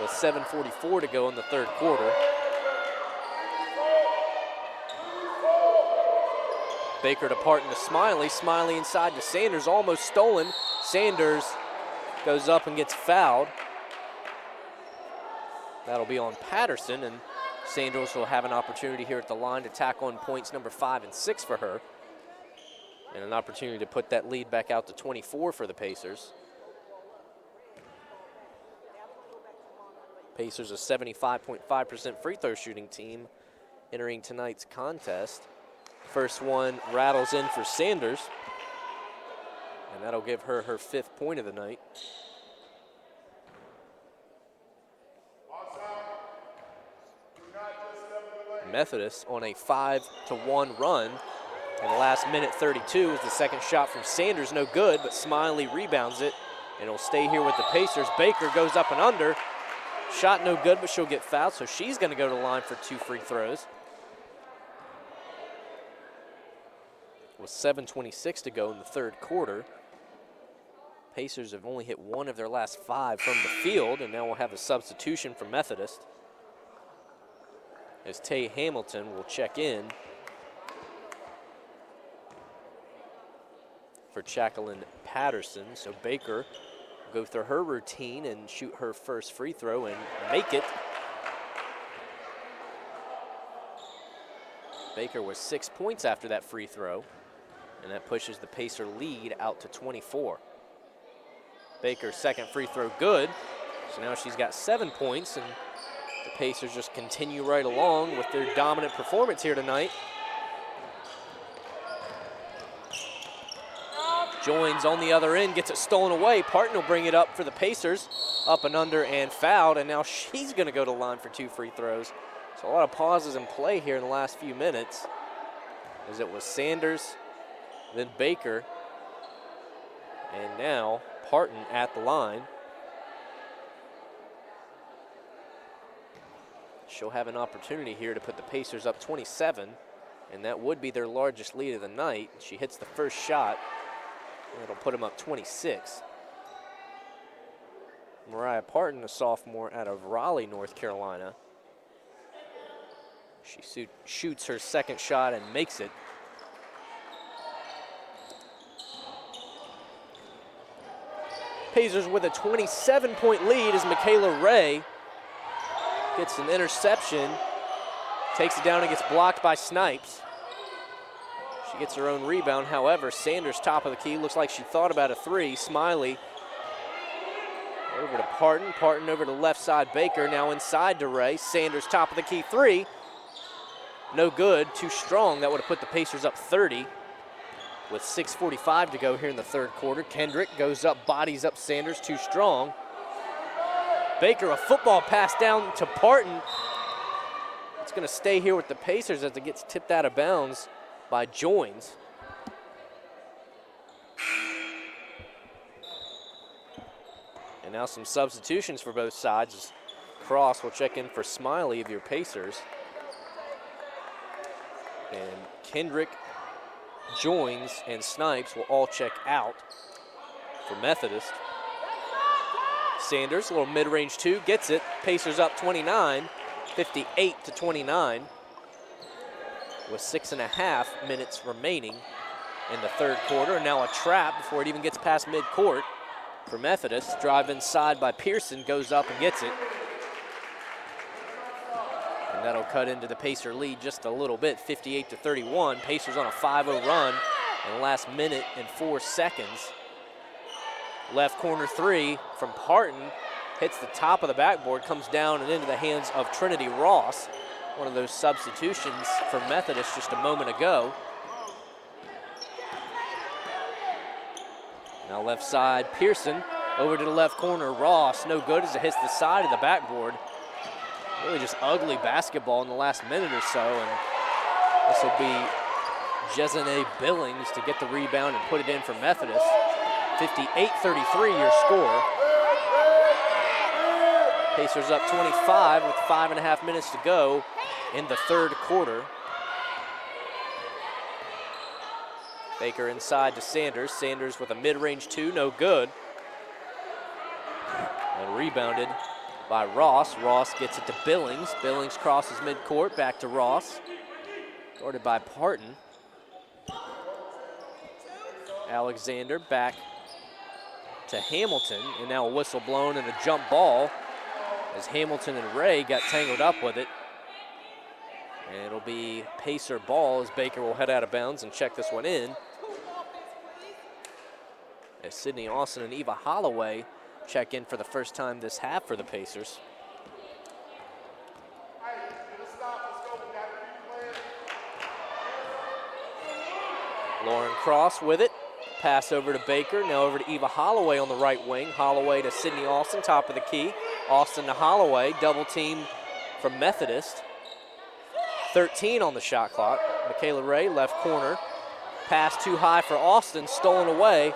with 7:44 to go in the third quarter. Baker to Parton to Smiley. Smiley inside to Sanders, almost stolen. Sanders goes up and gets fouled. That'll be on Patterson, and Sanders will have an opportunity here at the line to tack on points number 5 and 6 for her. And an opportunity to put that lead back out to 24 for the Pacers. Pacers a 75.5% free throw shooting team entering tonight's contest. First one rattles in for Sanders, and that'll give her her 5th point of the night. Methodist on a 5-1 run, and the last minute 32 is the second shot from Sanders, no good, but Smiley rebounds it, and it'll stay here with the Pacers. Baker goes up and under, shot no good, but she'll get fouled, so she's gonna go to the line for 2 free throws. With 7:26 to go in the third quarter. Pacers have only hit 1 of their last 5 from the field, and now we'll have a substitution for Methodist, as Tay Hamilton will check in for Jacqueline Patterson. So Baker will go through her routine and shoot her first free throw and make it. Baker was 6 points after that free throw, and that pushes the Pacer lead out to 24. Baker's second free throw good, so now she's got 7 points, and the Pacers just continue right along with their dominant performance here tonight. Joins on the other end, gets it stolen away. Parton will bring it up for the Pacers, up and under and fouled, and now she's gonna go to the line for 2 free throws. So a lot of pauses in play here in the last few minutes, as it was Sanders, then Baker, and now Parton at the line. She'll have an opportunity here to put the Pacers up 27, and that would be their largest lead of the night. She hits the first shot, and it'll put them up 26. Mariah Parton, a sophomore out of Raleigh, North Carolina. She shoots her second shot and makes it. Pacers with a 27-point lead as Michaela Ray gets an interception, takes it down and gets blocked by Snipes. She gets her own rebound. However, Sanders top of the key. Looks like she thought about a 3. Smiley over to Parton. Parton over to left side Baker. Now inside to Ray. Sanders top of the key 3. No good. Too strong. That would have put the Pacers up 30 with 6:45 to go here in the third quarter. Kendrick goes up, bodies up Sanders. Too strong. Baker, a football pass down to Parton. It's going to stay here with the Pacers as it gets tipped out of bounds by Joins. And now some substitutions for both sides. Cross will check in for Smiley of your Pacers. And Kendrick, Joins, and Snipes will all check out for Methodist. Sanders, a little mid-range 2, gets it. Pacers up 29, 58-29. With 6.5 minutes remaining in the third quarter. And now a trap before it even gets past midcourt for Methodist. Drive inside by Pearson, goes up and gets it. And that'll cut into the Pacer lead just a little bit, 58-31. Pacers on a 5-0 run in the last minute and 4 seconds. Left corner 3 from Parton, hits the top of the backboard, comes down and into the hands of Trinity Ross. One of those substitutions for Methodist just a moment ago. Now left side, Pearson over to the left corner. Ross, no good as it hits the side of the backboard. Really just ugly basketball in the last minute or so, and this will be Jezene Billings to get the rebound and put it in for Methodist. 58-33 your score. Pacers up 25 with 5.5 minutes to go in the third quarter. Baker inside to Sanders. Sanders with a mid-range 2, no good. And rebounded by Ross. Ross gets it to Billings. Billings crosses midcourt, back to Ross. Guarded by Parton. Alexander back to Hamilton, and now a whistle blown and a jump ball as Hamilton and Ray got tangled up with it. And it'll be Pacer ball as Baker will head out of bounds and check this one in. As Sydney Austin and Eva Holloway check in for the first time this half for the Pacers. Lauren Cross with it. Pass over to Baker, now over to Eva Holloway on the right wing. Holloway to Sydney Austin, top of the key. Austin to Holloway, double team from Methodist. 13 on the shot clock. Michaela Ray, left corner. Pass too high for Austin, stolen away.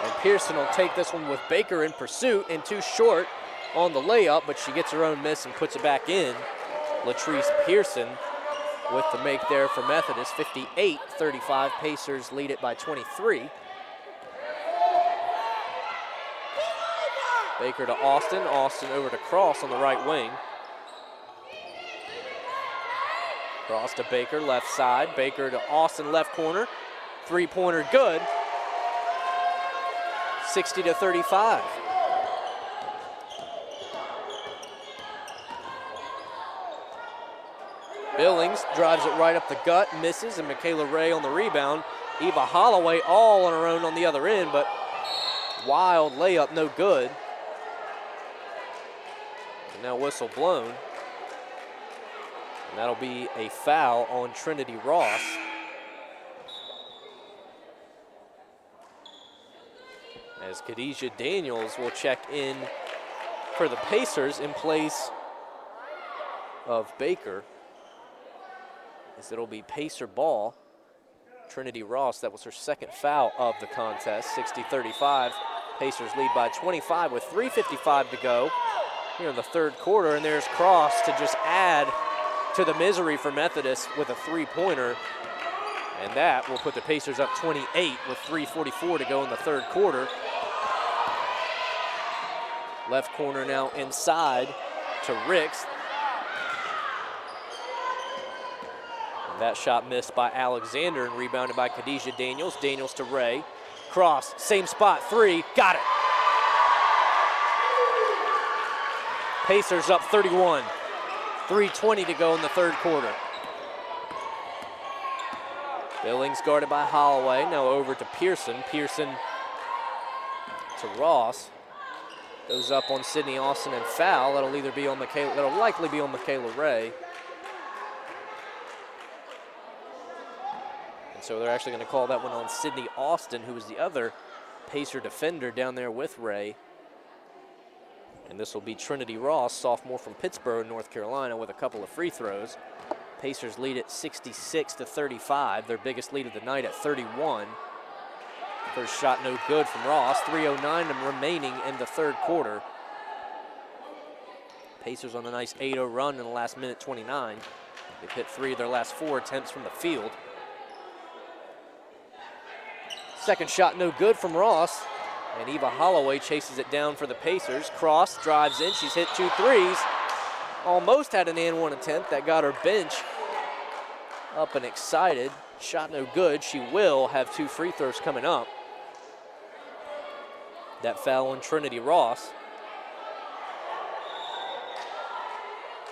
And Pearson will take this one with Baker in pursuit and too short on the layup, but she gets her own miss and puts it back in. Latrice Pearson with the make there for Methodist. 58-35, Pacers lead it by 23. Baker to Austin, Austin over to Cross on the right wing. Cross to Baker, left side. Baker to Austin, left corner. Three-pointer good. 60-35. Billings drives it right up the gut, misses, and Michaela Ray on the rebound. Eva Holloway all on her own on the other end, but wild layup, no good. And now whistle blown. And that'll be a foul on Trinity Ross. As Khadijah Daniels will check in for the Pacers in place of Baker. As it'll be Pacer ball. Trinity Ross, that was her second foul of the contest, 60-35. Pacers lead by 25 with 3:55 to go here in the third quarter, and there's Cross to just add to the misery for Methodist with a three-pointer, and that will put the Pacers up 28 with 3:44 to go in the third quarter. Left corner now inside to Ricks. That shot missed by Alexander and rebounded by Khadijah Daniels. Daniels to Ray. Cross, same spot, three, got it. Pacers up 31. 3:20 to go in the third quarter. Billings guarded by Holloway. Now over to Pearson. Pearson to Ross. Goes up on Sydney Austin and foul. That'll either be on that'll likely be on Michaela Ray. So they're actually going to call that one on Sydney Austin, who was the other Pacer defender down there with Ray. And this will be Trinity Ross, sophomore from Pittsburgh, North Carolina, with a couple of free throws. Pacers lead at 66-35, their biggest lead of the night at 31. First shot no good from Ross, 3:09 remaining in the third quarter. Pacers on a nice 8-0 run in the last minute 29. They've hit 3 of their last 4 attempts from the field. Second shot no good from Ross, and Eva Holloway chases it down for the Pacers. Cross drives in, she's hit 2 threes. Almost had an and one attempt that got her bench up and excited. Shot no good, she will have 2 free throws coming up. That foul on Trinity Ross.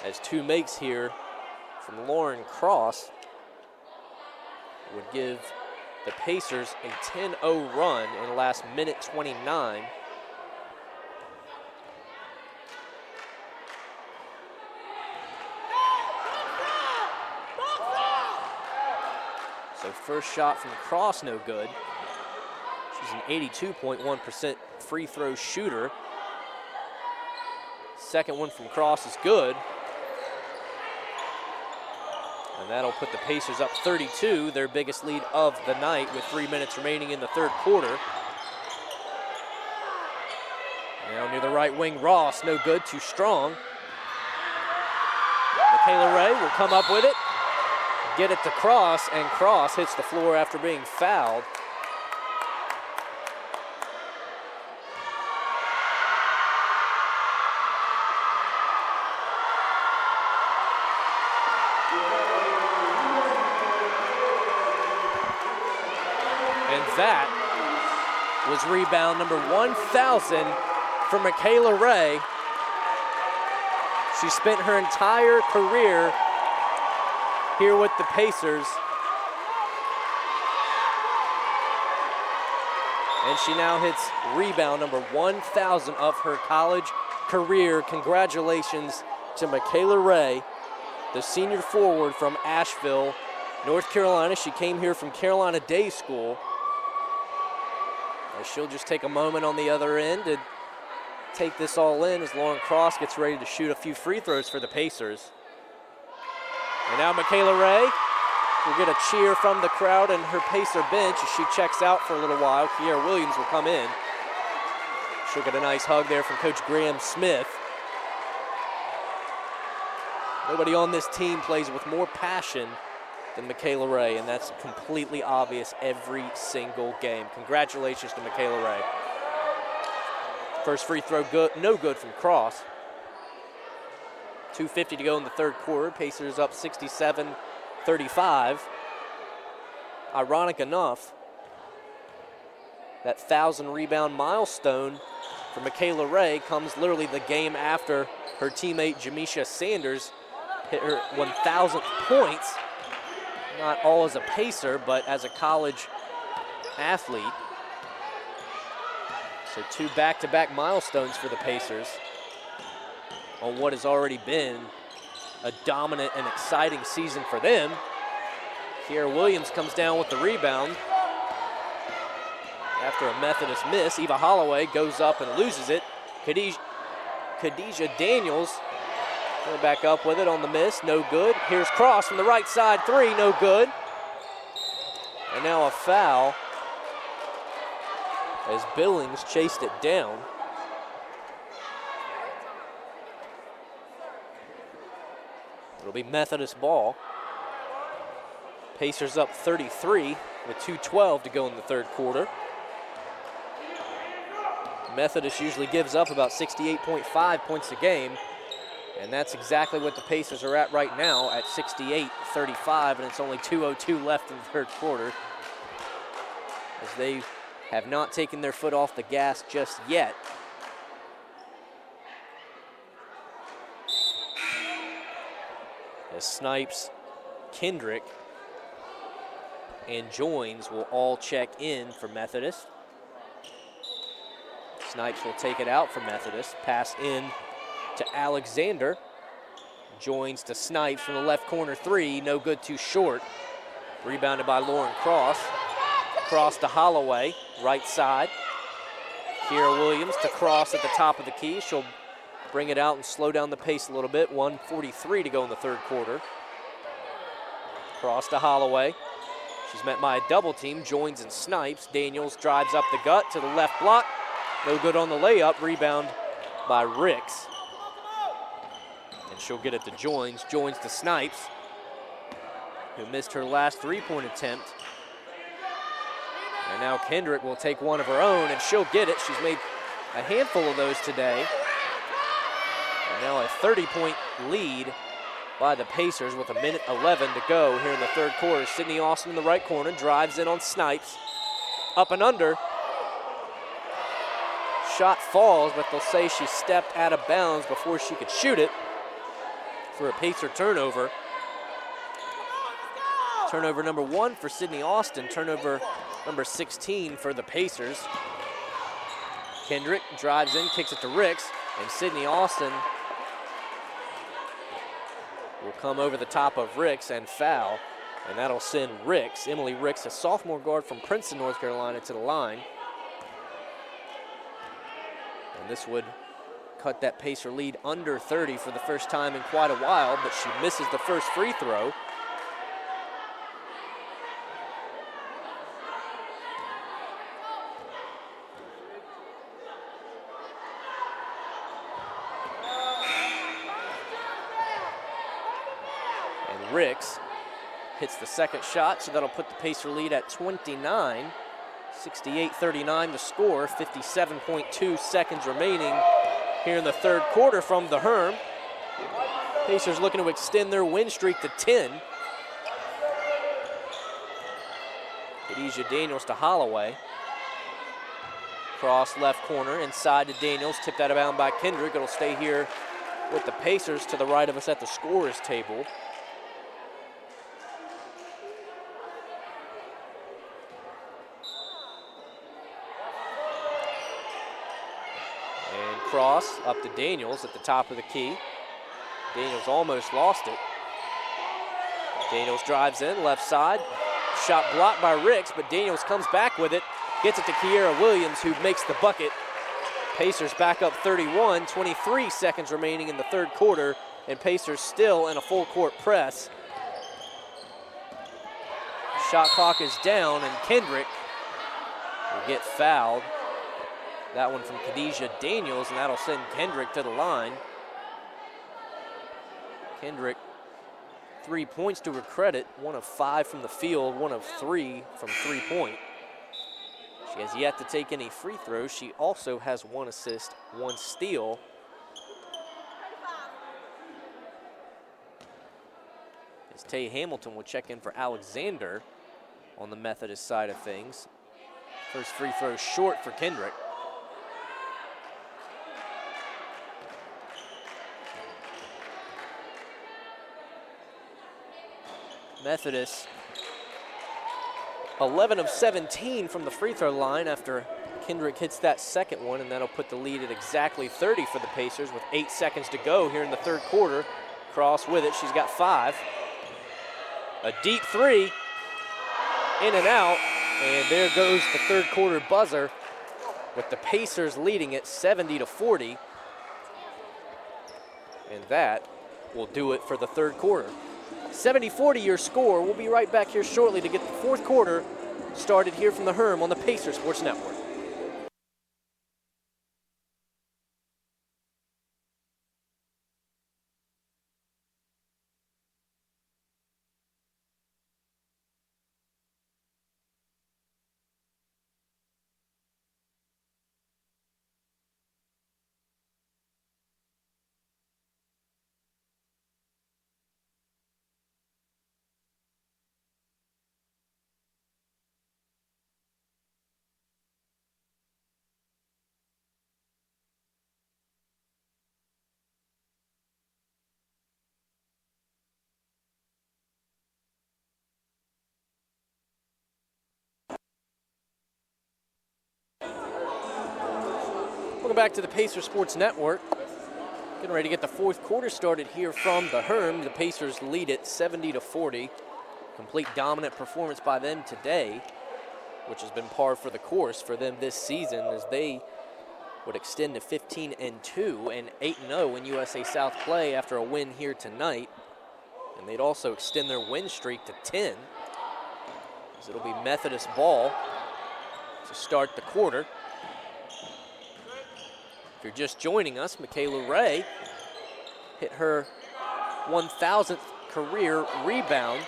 As 2 makes here from Lauren Cross would give the Pacers a 10-0 run in the last minute 29. So first shot from Cross, no good. She's an 82.1% free throw shooter. Second one from Cross is good. And that'll put the Pacers up 32, their biggest lead of the night with 3 minutes remaining in the third quarter. Now near the right wing, Ross, no good, too strong. Michaela Ray will come up with it, get it to Cross, and Cross hits the floor after being fouled. That was rebound number 1,000 for Michaela Ray. She spent her entire career here with the Pacers. And she now hits rebound number 1,000 of her college career. Congratulations to Michaela Ray, the senior forward from Asheville, North Carolina. She came here from Carolina Day School. She'll just take a moment on the other end to take this all in as Lauren Cross gets ready to shoot a few free throws for the Pacers. And now Michaela Ray will get a cheer from the crowd and her Pacer bench as she checks out for a little while. Kiera Williams will come in. She'll get a nice hug there from Coach Graham Smith. Nobody on this team plays with more passion than Michaela Ray, and that's completely obvious every single game. Congratulations to Michaela Ray. First free throw good, no good from Cross. 2:50 to go in the third quarter. Pacers up 67-35. Ironic enough, that 1,000 rebound milestone for Michaela Ray comes literally the game after her teammate Jamisha Sanders hit her 1,000th points, not all as a Pacer, but as a college athlete. So 2 back-to-back milestones for the Pacers on what has already been a dominant and exciting season for them. Kiera Williams comes down with the rebound. After a Methodist miss, Eva Holloway goes up and loses it. Khadijah Daniels going back up with it on the miss, no good. Here's Cross from the right side, 3, no good. And now a foul as Billings chased it down. It'll be Methodist ball. Pacers up 33 with 2:12 to go in the third quarter. Methodist usually gives up about 68.5 points a game, and that's exactly what the Pacers are at right now at 68-35, and it's only 2:02 left in the third quarter, as they have not taken their foot off the gas just yet. As Snipes, Kendrick, and Joins will all check in for Methodist. Snipes will take it out for Methodist. Pass in to Alexander. Joins to Snipes from the left corner, 3, no good, too short. Rebounded by Lauren Cross. Cross to Holloway, right side. Kiera Williams to Cross at the top of the key. She'll bring it out and slow down the pace a little bit. 1:43 to go in the third quarter. Cross to Holloway. She's met by a double team, Joins and Snipes. Daniels drives up the gut to the left block. No good on the layup. Rebound by Ricks. And she'll get it to Joins. Joins to Snipes, who missed her last three-point attempt. And now Kendrick will take one of her own, and she'll get it. She's made a handful of those today. And now a 30-point lead by the Pacers with 1:11 to go here in the third quarter. Sydney Austin in the right corner, drives in on Snipes. Up and under. Shot falls, but they'll say she stepped out of bounds before she could shoot it for a Pacer turnover. Turnover number 1 for Sydney Austin, turnover number 16 for the Pacers. Kendrick drives in, kicks it to Ricks, and Sydney Austin will come over the top of Ricks and foul, and that'll send Ricks, Emily Ricks, a sophomore guard from Princeton, North Carolina, to the line. And this would cut that Pacer lead under 30 for the first time in quite a while, but she misses the first free throw. And Ricks hits the second shot, so that'll put the Pacer lead at 29. 68-39 the score, 57.2 seconds remaining here in the third quarter from the Herm. Pacers looking to extend their win streak to 10. Khadijah Daniels to Holloway. Cross left corner, inside to Daniels, tipped out of bounds by Kendrick. It'll stay here with the Pacers to the right of us at the scorer's table. Cross up to Daniels at the top of the key. Daniels almost lost it. Daniels drives in, left side. Shot blocked by Ricks, but Daniels comes back with it. Gets it to Kiera Williams, who makes the bucket. Pacers back up 31, 23 seconds remaining in the third quarter, and Pacers still in a full court press. Shot clock is down, and Kendrick will get fouled. That one from Khadijah Daniels, and that'll send Kendrick to the line. Kendrick, 3 points to her credit, 1 of 5 from the field, 1 of 3 from three-point. She has yet to take any free throws. She also has 1 assist, 1 steal. As Tay Hamilton will check in for Alexander on the Methodist side of things. First free throw short for Kendrick. Methodist 11 of 17 from the free throw line after Kendrick hits that second one, and that'll put the lead at exactly 30 for the Pacers with 8 seconds to go here in the third quarter. Cross with it, she's got 5. A deep three, in and out, and there goes the third quarter buzzer with the Pacers leading it 70-40. And that will do it for the third quarter. 70-40 your score. We'll be right back here shortly to get the fourth quarter started here from the Herm on the Pacers Sports Network. Welcome back to the Pacers Sports Network. Getting ready to get the fourth quarter started here from the Herm. The Pacers lead it 70-40. Complete dominant performance by them today, which has been par for the course for them this season, as they would extend to 15-2 and 8-0 in USA South play after a win here tonight. And they'd also extend their win streak to 10, as it'll be Methodist ball to start the quarter. If you're just joining us, Michaela Ray hit her 1,000th career rebound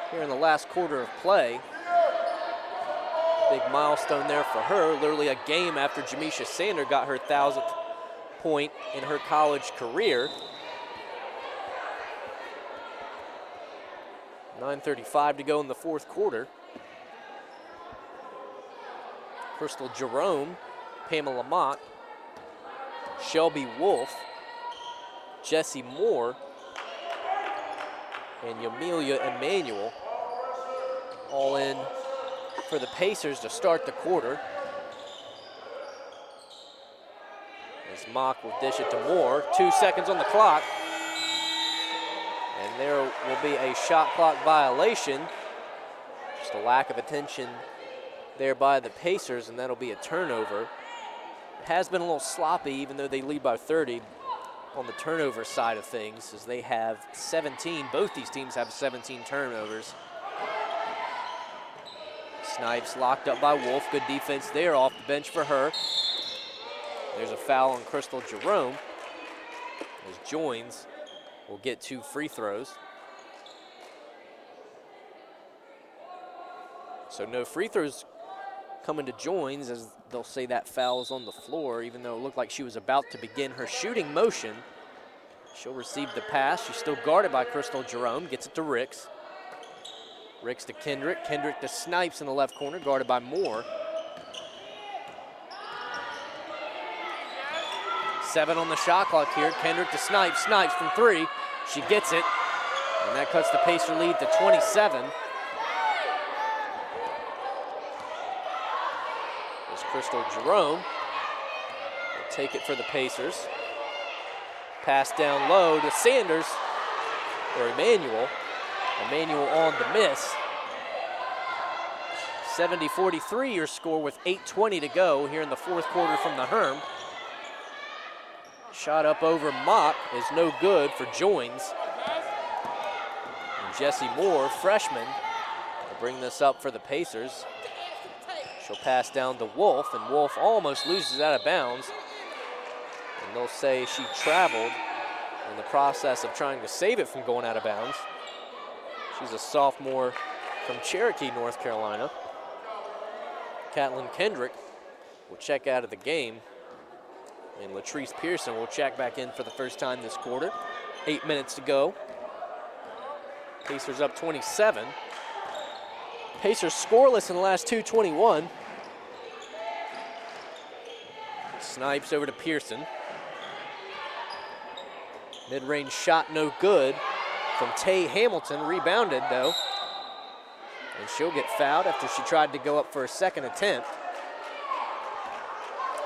here in the last quarter of play. Big milestone there for her, literally a game after Jamisha Sander got her 1,000th point in her college career. 9:35 to go in the fourth quarter. Crystal Jerome, Pamela Mott, Shelby Wolf, Jessie Moore, and Yamelia Emanuel all in for the Pacers to start the quarter. As Mock will dish it to Moore. 2 seconds on the clock. And there will be a shot clock violation. Just a lack of attention there by the Pacers, and that'll be a turnover. It has been a little sloppy, even though they lead by 30 on the turnover side of things, as they have 17. Both these teams have 17 turnovers. Snipes locked up by Wolf. Good defense there off the bench for her. There's a foul on Crystal Jerome, as Joins will get 2 free throws. So no free throws coming to Joins, as they'll say that foul is on the floor, even though it looked like she was about to begin her shooting motion. She'll receive the pass. She's still guarded by Crystal Jerome. Gets it to Ricks. Ricks to Kendrick. Kendrick to Snipes in the left corner, guarded by Moore. 7 on the shot clock here. Kendrick to Snipes. Snipes from 3. She gets it, and that cuts the Pacer lead to 27. There's Crystal Jerome will take it for the Pacers. Pass down low to Sanders, or Emanuel. Emanuel on the miss. 70-43 your score with 8:20 to go here in the fourth quarter from the Herm. Shot up over Mock is no good for Joins. And Jessie Moore, freshman, will bring this up for the Pacers. She'll pass down to Wolf, and Wolf almost loses out of bounds. And they'll say she traveled in the process of trying to save it from going out of bounds. She's a sophomore from Cherokee, North Carolina. Caitlin Kendrick will check out of the game, and Latrice Pearson will check back in for the first time this quarter. 8 minutes to go. Pacers up 27. Pacers scoreless in the last 2:21. Snipes over to Pearson. Mid-range shot no good from Tay Hamilton. Rebounded though And she'll get fouled after she tried to go up for a second attempt.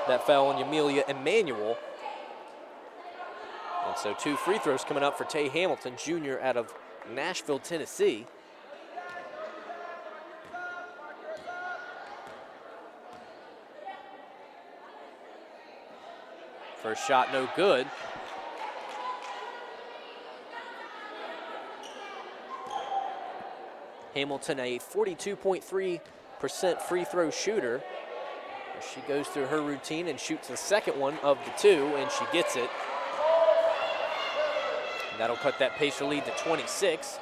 That foul on Amelia Emanuel. And so 2 free throws coming up for Tay Hamilton, junior out of Nashville, Tennessee. First shot no good. Hamilton, a 42.3% free throw shooter. She goes through her routine and shoots the second one of the 2, and she gets it. And that'll cut that Pacer lead to 26.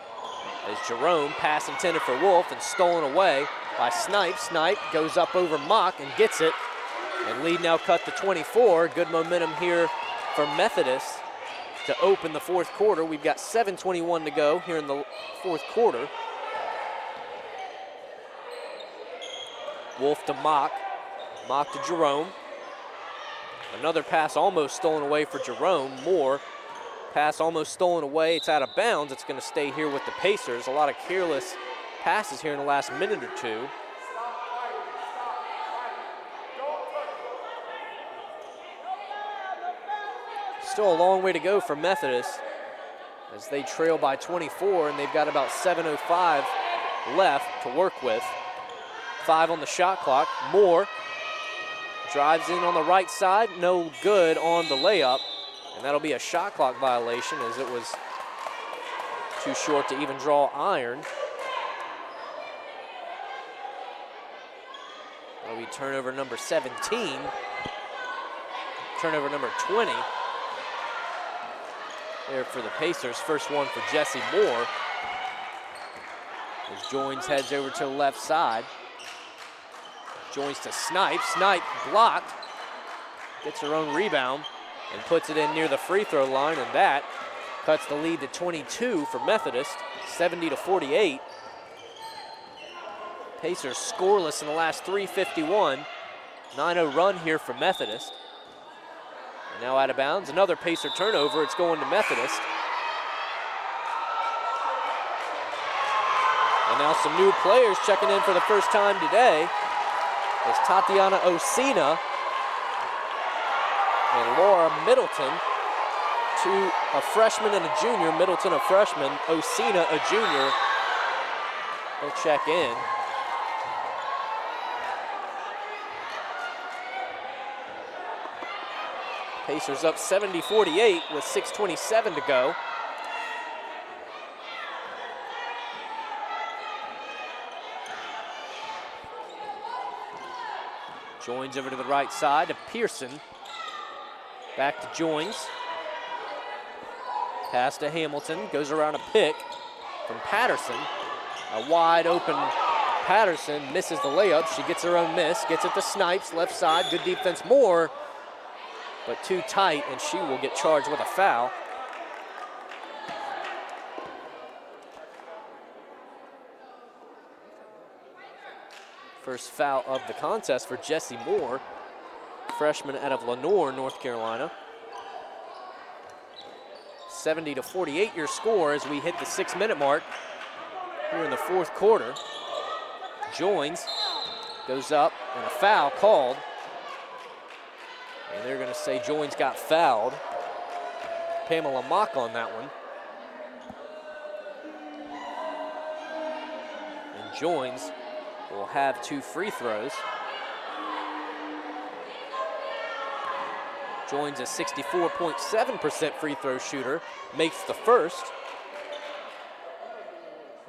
As Jerome, pass intended for Wolf and stolen away by Snipe. Snipe goes up over Mock and gets it. And lead now cut to 24. Good momentum here for Methodist to open the fourth quarter. We've got 7:21 to go here in the fourth quarter. Wolf to Mock. Mock to Jerome. Another pass almost stolen away for Jerome. Moore. Pass almost stolen away. It's out of bounds. It's going to stay here with the Pacers. A lot of careless passes here in the last minute or two. Still a long way to go for Methodist as they trail by 24, and they've got about 7:05 left to work with. 5 on the shot clock. Moore drives in on the right side, no good on the layup, and that'll be a shot clock violation as it was too short to even draw iron. That'll be turnover number 17, turnover number 20 there for the Pacers. First one for Jessie Moore as Joins heads over to the left side. Joins to Snipe. Snipe blocked. Gets her own rebound and puts it in near the free throw line, and that cuts the lead to 22 for Methodist, 70-48. Pacers scoreless in the last 3:51. 9-0 run here for Methodist. And now out of bounds. Another Pacer turnover. It's going to Methodist. And now some new players checking in for the first time today. It's Tatiana Osina and Laura Middleton, a freshman and a junior. Middleton a freshman, Osina a junior. They'll check in. Pacers up 70-48 with 6:27 to go. Joins over to the right side to Pearson. Back to Joins. Pass to Hamilton. Goes around a pick from Patterson. A wide open Patterson misses the layup. She gets her own miss. Gets it to Snipes. Left side. Good defense. Moore. But too tight, and she will get charged with a foul. First foul of the contest for Jessie Moore, freshman out of Lenoir, North Carolina. 70-48 your score as we hit the 6-minute mark here in the fourth quarter. Joins, goes up, and a foul called. And they're going to say Joins got fouled. Pamela Mock on that one. And Joins will have 2 free throws. Joins a 64.7% free throw shooter, makes the first.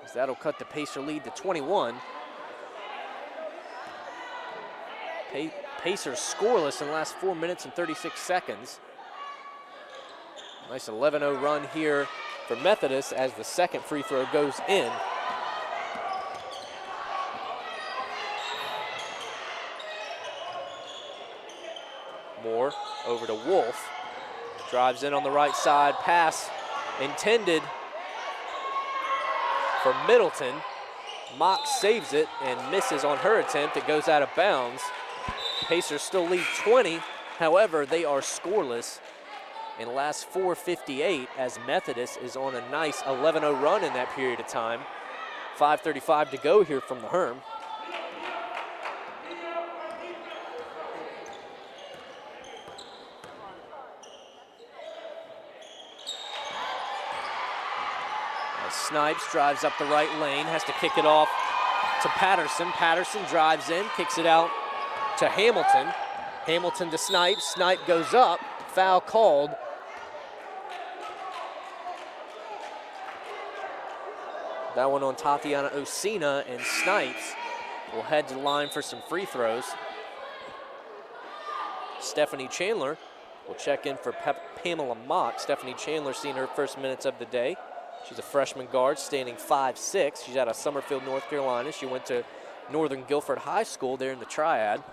As that'll cut the Pacer lead to 21. Pacers scoreless in the last 4 minutes and 36 seconds. Nice 11-0 run here for Methodist as the second free throw goes in. Moore over to Wolf. Drives in on the right side. Pass intended for Middleton. Mock saves it and misses on her attempt. It goes out of bounds. Pacers still lead 20. However, they are scoreless in the last 4:58 as Methodist is on a nice 11-0 run in that period of time. 5:35 to go here from the Herm. As Snipes drives up the right lane, has to kick it off to Patterson. Patterson drives in, kicks it out to Hamilton. Hamilton to Snipes. Snipe goes up, foul called. That one on Tatiana Osina, and Snipes will head to the line for some free throws. Stephanie Chandler will check in for Pamela Mock. Stephanie Chandler seeing her first minutes of the day. She's a freshman guard, standing 5'6". She's out of Summerfield, North Carolina. She went to Northern Guilford High School there in the Triad.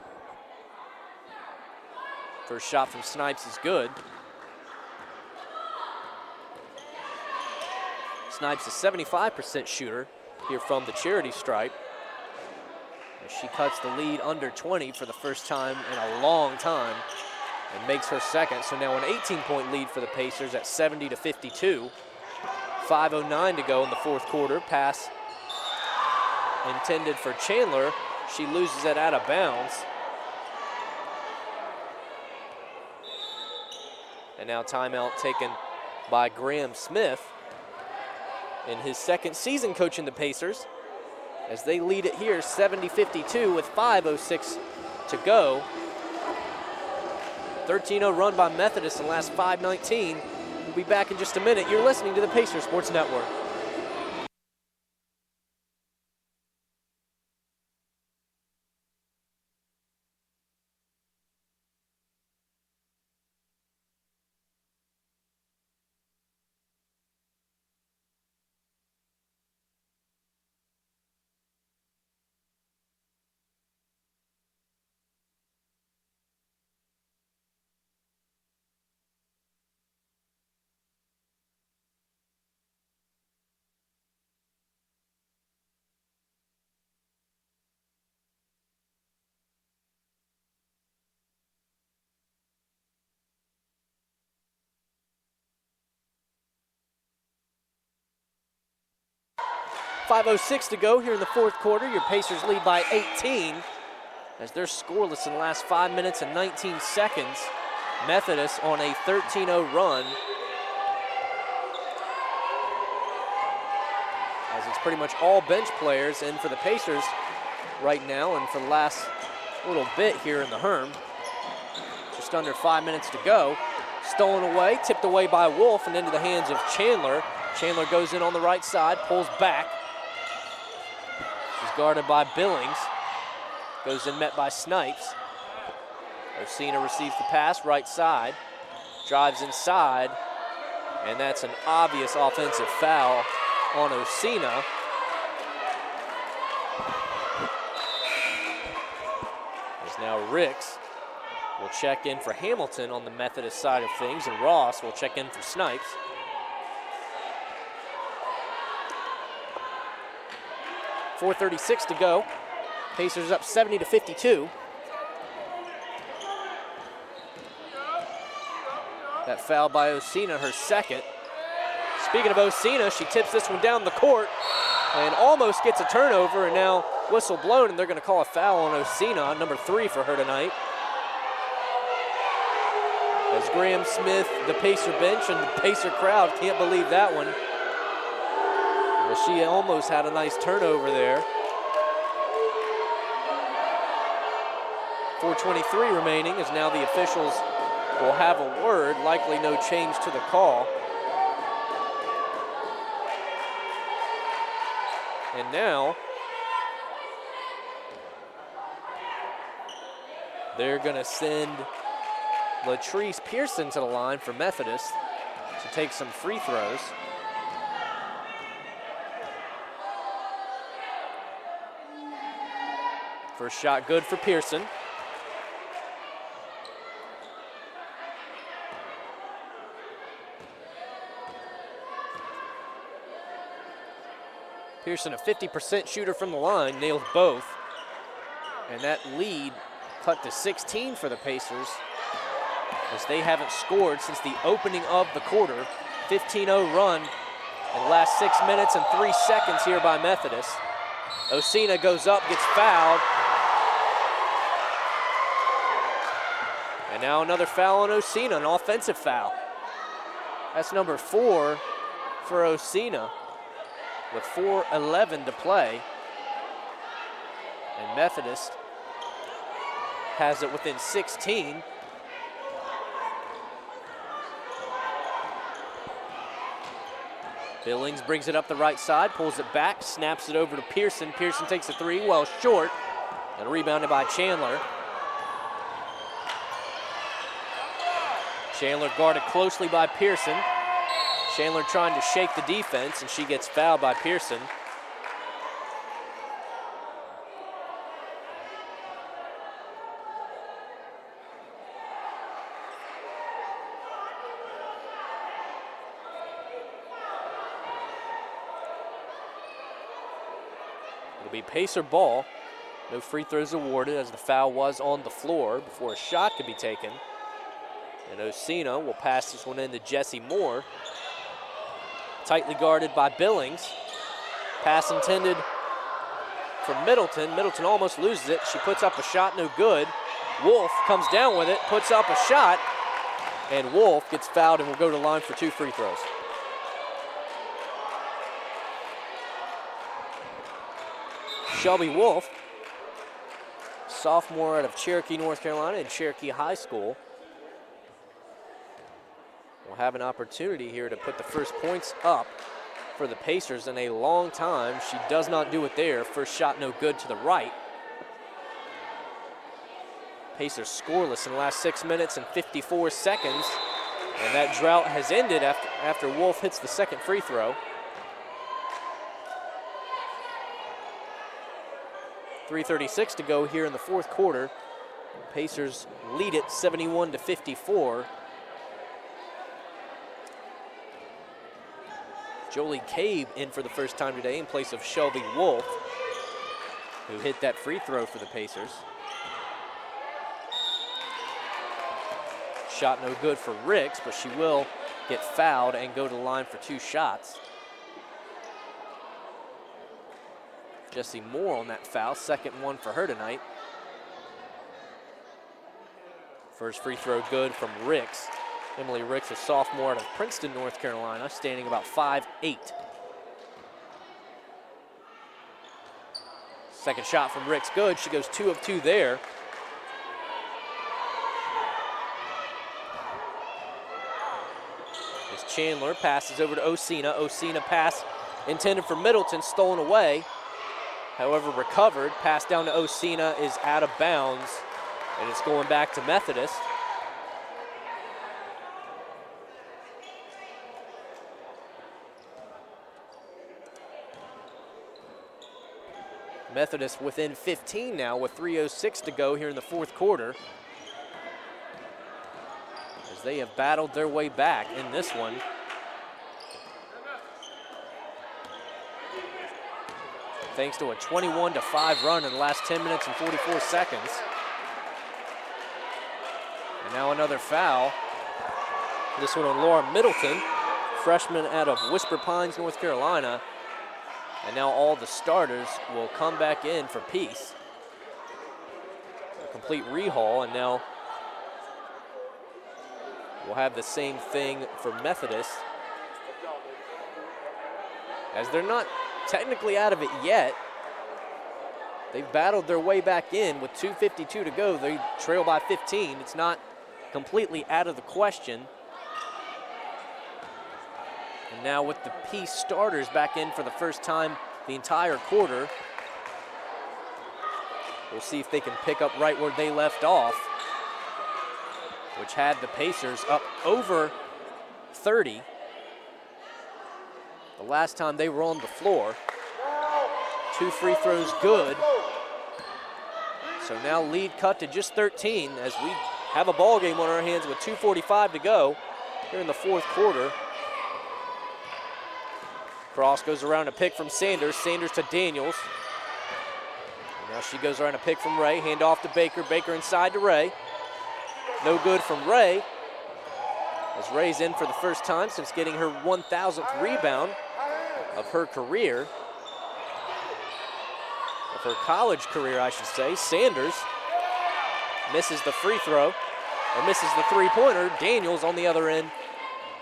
First shot from Snipes is good. Snipes a 75% shooter here from the charity stripe. As she cuts the lead under 20 for the first time in a long time and makes her second. So now an 18-point lead for the Pacers at 70-52. 5:09 to go in the fourth quarter. Pass intended for Chandler. She loses it out of bounds. And now timeout taken by Graham Smith in his second season coaching the Pacers, as they lead it here 70-52 with 5:06 to go. 13-0 run by Methodist in the last 5:19. We'll be back in just a minute. You're listening to the Pacers Sports Network. .506 to go here in the fourth quarter. Your Pacers lead by 18 as they're scoreless in the last 5 minutes and 19 seconds. Methodist on a 13-0 run, as it's pretty much all bench players in for the Pacers right now and for the last little bit here in the Herm. Just under 5 minutes to go. Stolen away, tipped away by Wolf and into the hands of Chandler. Chandler goes in on the right side, pulls back. She's guarded by Billings. Goes in met by Snipes. Osina receives the pass, right side. Drives inside. And that's an obvious offensive foul on Osina. As now Ricks will check in for Hamilton on the Methodist side of things, and Ross will check in for Snipes. .436 to go. Pacers up 70-52. That foul by Osina, her second. Speaking of Osina, she tips this one down the court and almost gets a turnover, and now whistle blown, and they're going to call a foul on Osina, number 3 for her tonight. As Graham Smith, the Pacer bench, and the Pacer crowd can't believe that one. Well, she almost had a nice turnover there. 4:23 remaining, as now the officials will have a word, likely no change to the call. And now they're going to send Latrice Pearson to the line for Methodist to take some free throws. First shot good for Pearson. Pearson, a 50% shooter from the line, nailed both. And that lead cut to 16 for the Pacers, as they haven't scored since the opening of the quarter. 15-0 run in the last 6 minutes and 3 seconds here by Methodist. Osina goes up, gets fouled. And now another foul on Osina, an offensive foul. That's number 4 for Osina with 4:11 to play. And Methodist has it within 16. Billings brings it up the right side, pulls it back, snaps it over to Pearson. Pearson takes a three, well short, and rebounded by Chandler. Chandler guarded closely by Pearson. Chandler trying to shake the defense, and she gets fouled by Pearson. It'll be Pacer ball. No free throws awarded as the foul was on the floor before a shot could be taken. And Osina will pass this one in to Jesse Moore. Tightly guarded by Billings. Pass intended for Middleton. Middleton almost loses it. She puts up a shot, no good. Wolf comes down with it, puts up a shot, and Wolf gets fouled and will go to the line for 2 free throws. Shelby Wolf, sophomore out of Cherokee, North Carolina, and Cherokee High School, will have an opportunity here to put the first points up for the Pacers in a long time. She does not do it there. First shot no good to the right. Pacers scoreless in the last 6 minutes and 54 seconds. And that drought has ended after Wolf hits the second free throw. 3:36 to go here in the fourth quarter. Pacers lead it 71-54. Jolie Cabe in for the first time today in place of Shelby Wolf, who hit that free throw for the Pacers. Shot no good for Ricks, but she will get fouled and go to the line for 2 shots. Jessie Moore on that foul, second one for her tonight. First free throw good from Ricks. Emily Ricks, a sophomore out of Princeton, North Carolina, standing about 5'8". Second shot from Ricks, good. She goes 2 of 2 there. As Chandler passes over to Osina. Osina pass intended for Middleton, stolen away. However, recovered. Pass down to Osina is out of bounds, and it's going back to Methodist. Methodist within 15 now with 3:06 to go here in the fourth quarter, as they have battled their way back in this one. Thanks to a 21-5 run in the last 10 minutes and 44 seconds. And now another foul. This one on Laura Middleton, freshman out of Whisper Pines, North Carolina. And now all the starters will come back in for Peace. A complete rehaul, and now we'll have the same thing for Methodist, as they're not technically out of it yet. They've battled their way back in with 2:52 to go. They trail by 15. It's not completely out of the question. And now with the Peace starters back in for the first time the entire quarter, we'll see if they can pick up right where they left off, which had the Pacers up over 30 the last time they were on the floor. 2 free throws good. So now lead cut to just 13 as we have a ball game on our hands with 2:45 to go here in the fourth quarter. Cross goes around a pick from Sanders. Sanders to Daniels. And now she goes around a pick from Ray. Hand off to Baker. Baker inside to Ray. No good from Ray, as Ray's in for the first time since getting her 1,000th rebound. of her career, of her college career, I should say. Sanders misses the free throw, or misses the three-pointer. Daniels on the other end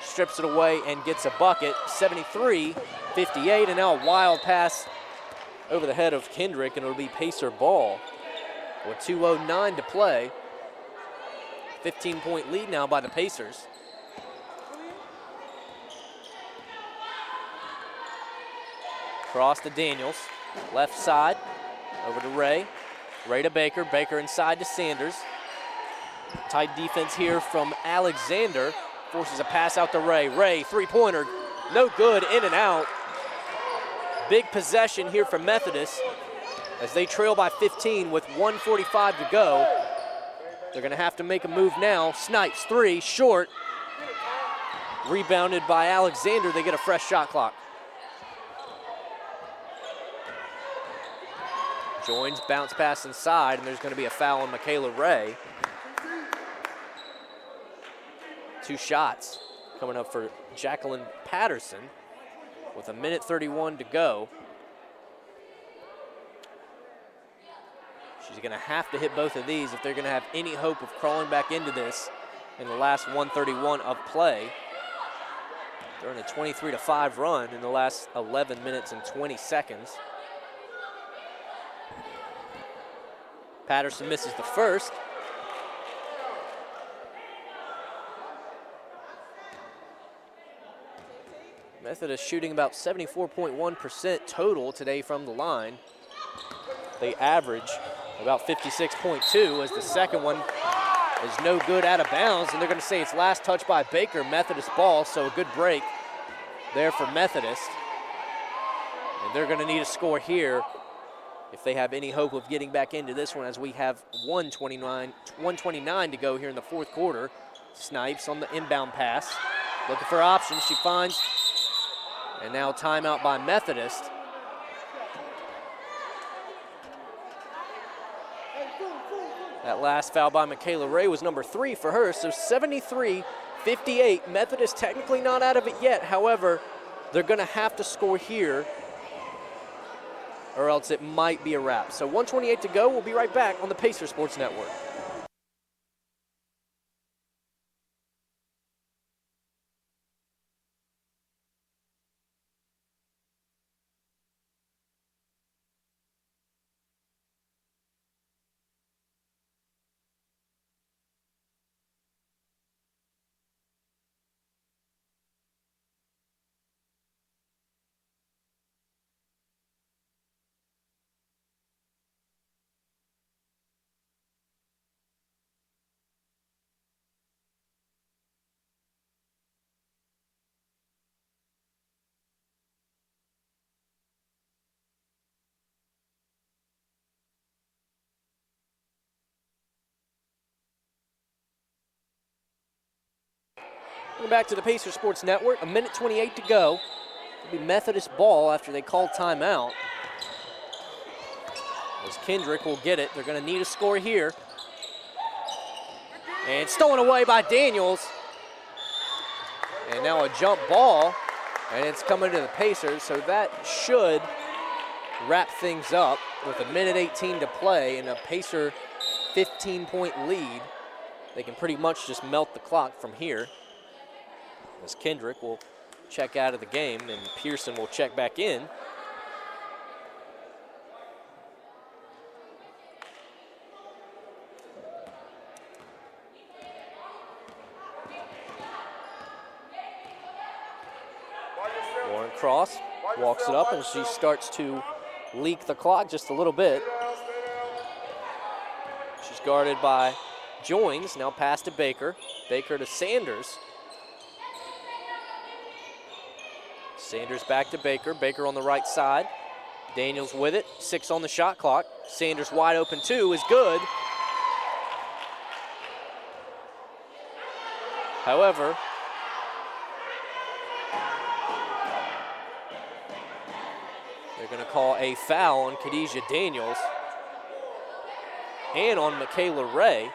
strips it away and gets a bucket. 73-58, and now a wild pass over the head of Kendrick, and it'll be Pacer ball with 2:09 to play. 15-point lead now by the Pacers. Cross to Daniels, left side, over to Ray. Ray to Baker, Baker inside to Sanders. Tight defense here from Alexander. Forces a pass out to Ray. Ray, three-pointer, no good, in and out. Big possession here for Methodist as they trail by 15 with 1:45 to go. They're gonna have to make a move now. Snipes, three, short. Rebounded by Alexander, they get a fresh shot clock. Joins, bounce pass inside, and there's gonna be a foul on Michaela Ray. Two shots coming up for Jacqueline Patterson with 1:31 to go. She's gonna have to hit both of these if they're gonna have any hope of crawling back into this in the last 1:31 of play. They're in a 23-5 run in the last 11 minutes and 20 seconds. Patterson misses the first. Methodist shooting about 74.1% total today from the line. They average about 56.2 as the second one is no good, out of bounds, and they're going to say it's last touch by Baker. Methodist ball, so a good break there for Methodist. And they're going to need a score here if they have any hope of getting back into this one, as we have 1:29 to go here in the fourth quarter. Snipes on the inbound pass, looking for options, she finds. And now timeout by Methodist. That last foul by Michaela Ray was number 3 for her, so 73-58. Methodist technically not out of it yet. However, they're gonna have to score here or else it might be a wrap. So 1:28 to go. We'll be right back on the Pacer Sports Network. Welcome back to the Pacer Sports Network. 1:28 to go. It'll be Methodist ball after they call timeout. As Kendrick will get it. They're going to need a score here. And stolen away by Daniels. And now a jump ball. And it's coming to the Pacers, so that should wrap things up with 1:18 to play and a Pacer 15-point lead. They can pretty much just melt the clock from here, as Kendrick will check out of the game and Pearson will check back in. Lauren Cross walks it up and she starts to leak the clock just a little bit. She's guarded by Joins, now pass to Baker. Baker to Sanders. Sanders back to Baker. Baker on the right side. Daniels with it. 6 on the shot clock. Sanders wide open, 2 is good. However, they're going to call a foul on Khadijah Daniels and on Michaela Ray.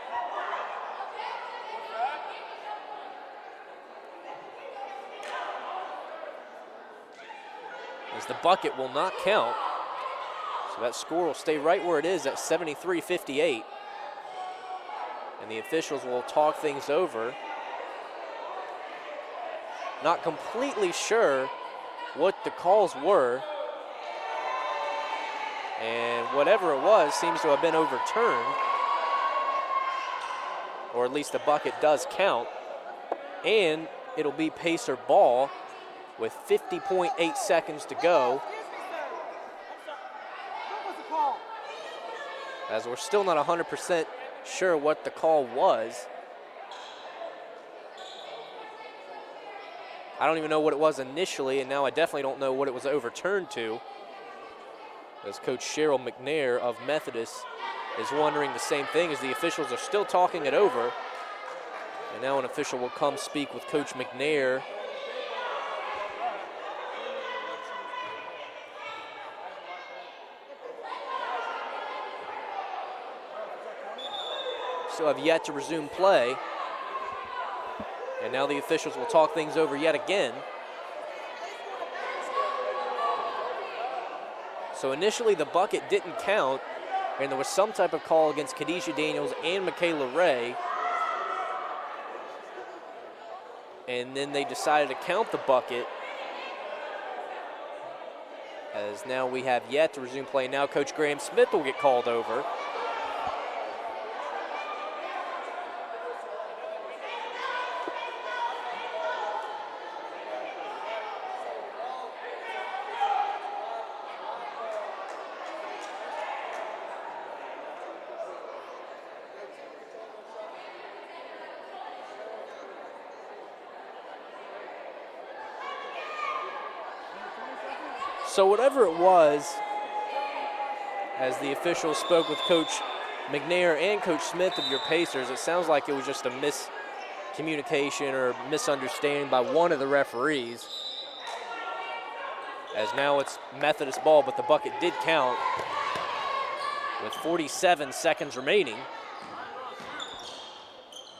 as the bucket will not count. So that score will stay right where it is at 73-58. And the officials will talk things over. Not completely sure what the calls were. And whatever it was seems to have been overturned. Or at least the bucket does count. And it'll be Pacer ball with 50.8 seconds to go. As we're still not 100% sure what the call was. I don't even know what it was initially, and now I definitely don't know what it was overturned to. As Coach Cheryl McNair of Methodist is wondering the same thing, as the officials are still talking it over. And now an official will come speak with Coach McNair. Still have yet to resume play. And now the officials will talk things over yet again. So initially the bucket didn't count, and there was some type of call against Khadijah Daniels and Michaela Ray. And then they decided to count the bucket, as now we have yet to resume play. Now Coach Graham Smith will get called over. So whatever it was, as the officials spoke with Coach McNair and Coach Smith of your Pacers, it sounds like it was just a miscommunication or misunderstanding by one of the referees. As now it's Methodist ball, but the bucket did count with 47 seconds remaining.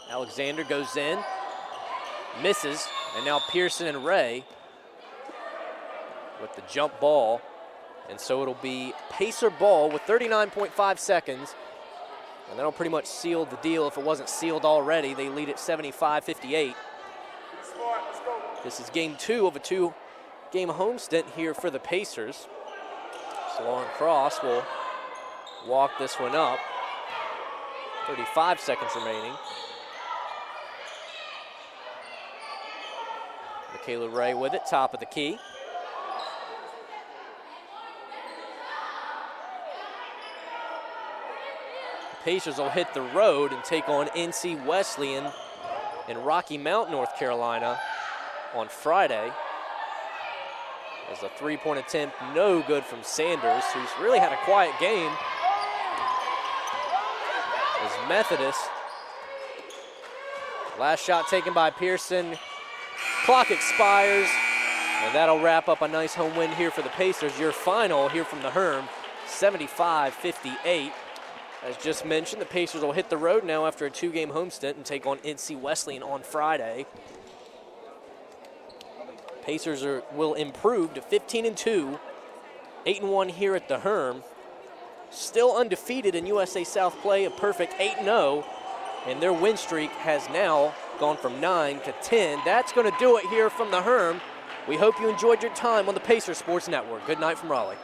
Alexander goes in, misses, and now Pearson and Ray with the jump ball. And so it'll be Pacer ball with 39.5 seconds. And that'll pretty much seal the deal if it wasn't sealed already. They lead at 75-58. This is game 2 of a 2-game homestint here for the Pacers. Salon Cross will walk this one up. 35 seconds remaining. Michaela Ray with it, top of the key. Pacers will hit the road and take on NC Wesleyan in Rocky Mount, North Carolina on Friday. As a three-point attempt, no good from Sanders, who's really had a quiet game. As Methodist, last shot taken by Pearson. Clock expires, and that'll wrap up a nice home win here for the Pacers. Your final here from the Herm, 75-58. As just mentioned, the Pacers will hit the road now after a 2-game homestint and take on NC Wesleyan on Friday. Pacers will improve to 15-2, 8-1 here at the Herm. Still undefeated in USA South play, a perfect 8-0, and their win streak has now gone from 9 to 10. That's going to do it here from the Herm. We hope you enjoyed your time on the Pacers Sports Network. Good night from Raleigh.